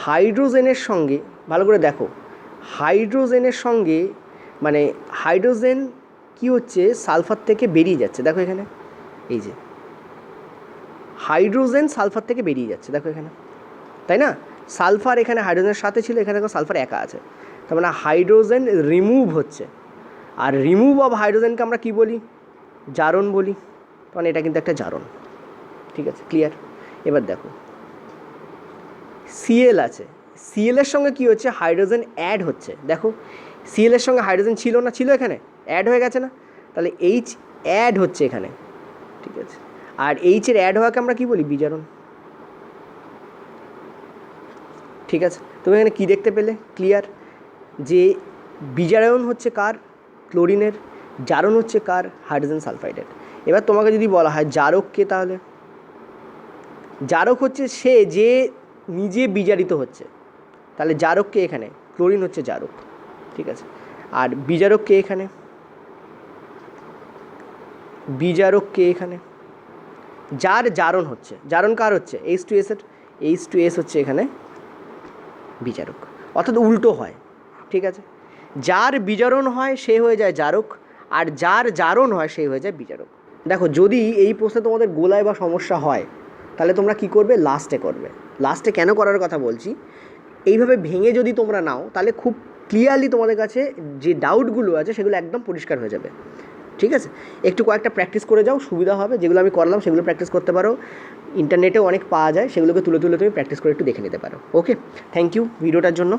হাইড্রোজেনের সঙ্গে, ভালো করে দেখো, হাইড্রোজেনের সঙ্গে মানে হাইড্রোজেন কি হচ্ছে, সালফার থেকে বেরিয়ে যাচ্ছে। দেখো এখানে এই যে হাইড্রোজেন সালফার থেকে বেরিয়ে যাচ্ছে, দেখো এখানে, তাই না? সালফার এখানে হাইড্রোজেনের সাথে ছিল, এখানে দেখো সালফার একা আছে, তার মানে হাইড্রোজেন রিমুভ হচ্ছে। আর রিমুভ অফ হাইড্রোজেনকে আমরা কী বলি, জারণ বলি, তখন এটা কিন্তু একটা জারণ। ঠিক আছে, ক্লিয়ার? এবার দেখো Cl আছে, Cl এর সঙ্গে কী হচ্ছে, হাইড্রোজেন অ্যাড হচ্ছে। দেখো Cl এর সঙ্গে হাইড্রোজেন ছিল না, ছিল এখানে, অ্যাড হয়ে গেছে না, তাহলে H অ্যাড হচ্ছে এখানে। ঠিক আছে, আর H এর অ্যাড হওয়াকে আমরা কী বলি, বিজারণ। ঠিক আছে, তুমি এখানে কী দেখতে পেলে, ক্লিয়ার, যে বিজারণ হচ্ছে কার, ক্লোরিনের, জারণ হচ্ছে কার, হাইড্রোজেন সালফাইডের। এবার তোমাকে যদি বলা হয় জারককে, তাহলে জারক হচ্ছে সে যে নিজে বিজারিত হচ্ছে, তাহলে জারককে এখানে, ক্লোরিন হচ্ছে জারক। ঠিক আছে, আর বিজারককে এখানে, বিজারককে এখানে, যার জারণ হচ্ছে, জারণ কার হচ্ছে, H2S এর, H2S হচ্ছে এখানে বিজারক, অর্থাৎ উল্টো হয়। ঠিক আছে, যার বিজারণ হয় সে হয়ে যায় জারক, আর যার জারণ হয় সেই হয়ে যায় বিজারক। দেখো যদি এই প্রশ্নে তোমাদের গোলায় বা সমস্যা হয়, তাহলে তোমরা কি করবে, লাস্টে করবে। লাস্টে কেন করার কথা বলছি, এইভাবে ভেঙে যদি তোমরা নাও, তাহলে খুব ক্লিয়ারলি তোমাদের কাছে যে ডাউটগুলো আছে সেগুলো একদম পরিষ্কার হয়ে যাবে। ঠিক আছে, একটু কয়েকটা প্র্যাকটিস করে যাও, সুবিধা হবে। যেগুলো আমি করলাম সেগুলো প্র্যাকটিস করতে পারো, ইন্টারনেটেও অনেক পাওয়া যায়, সেগুলোকে তুলে তুলে তুমি প্র্যাকটিস করে একটু দেখে নিতে পারো। ওকে, থ্যাংক ইউ ভিডিওটার জন্য।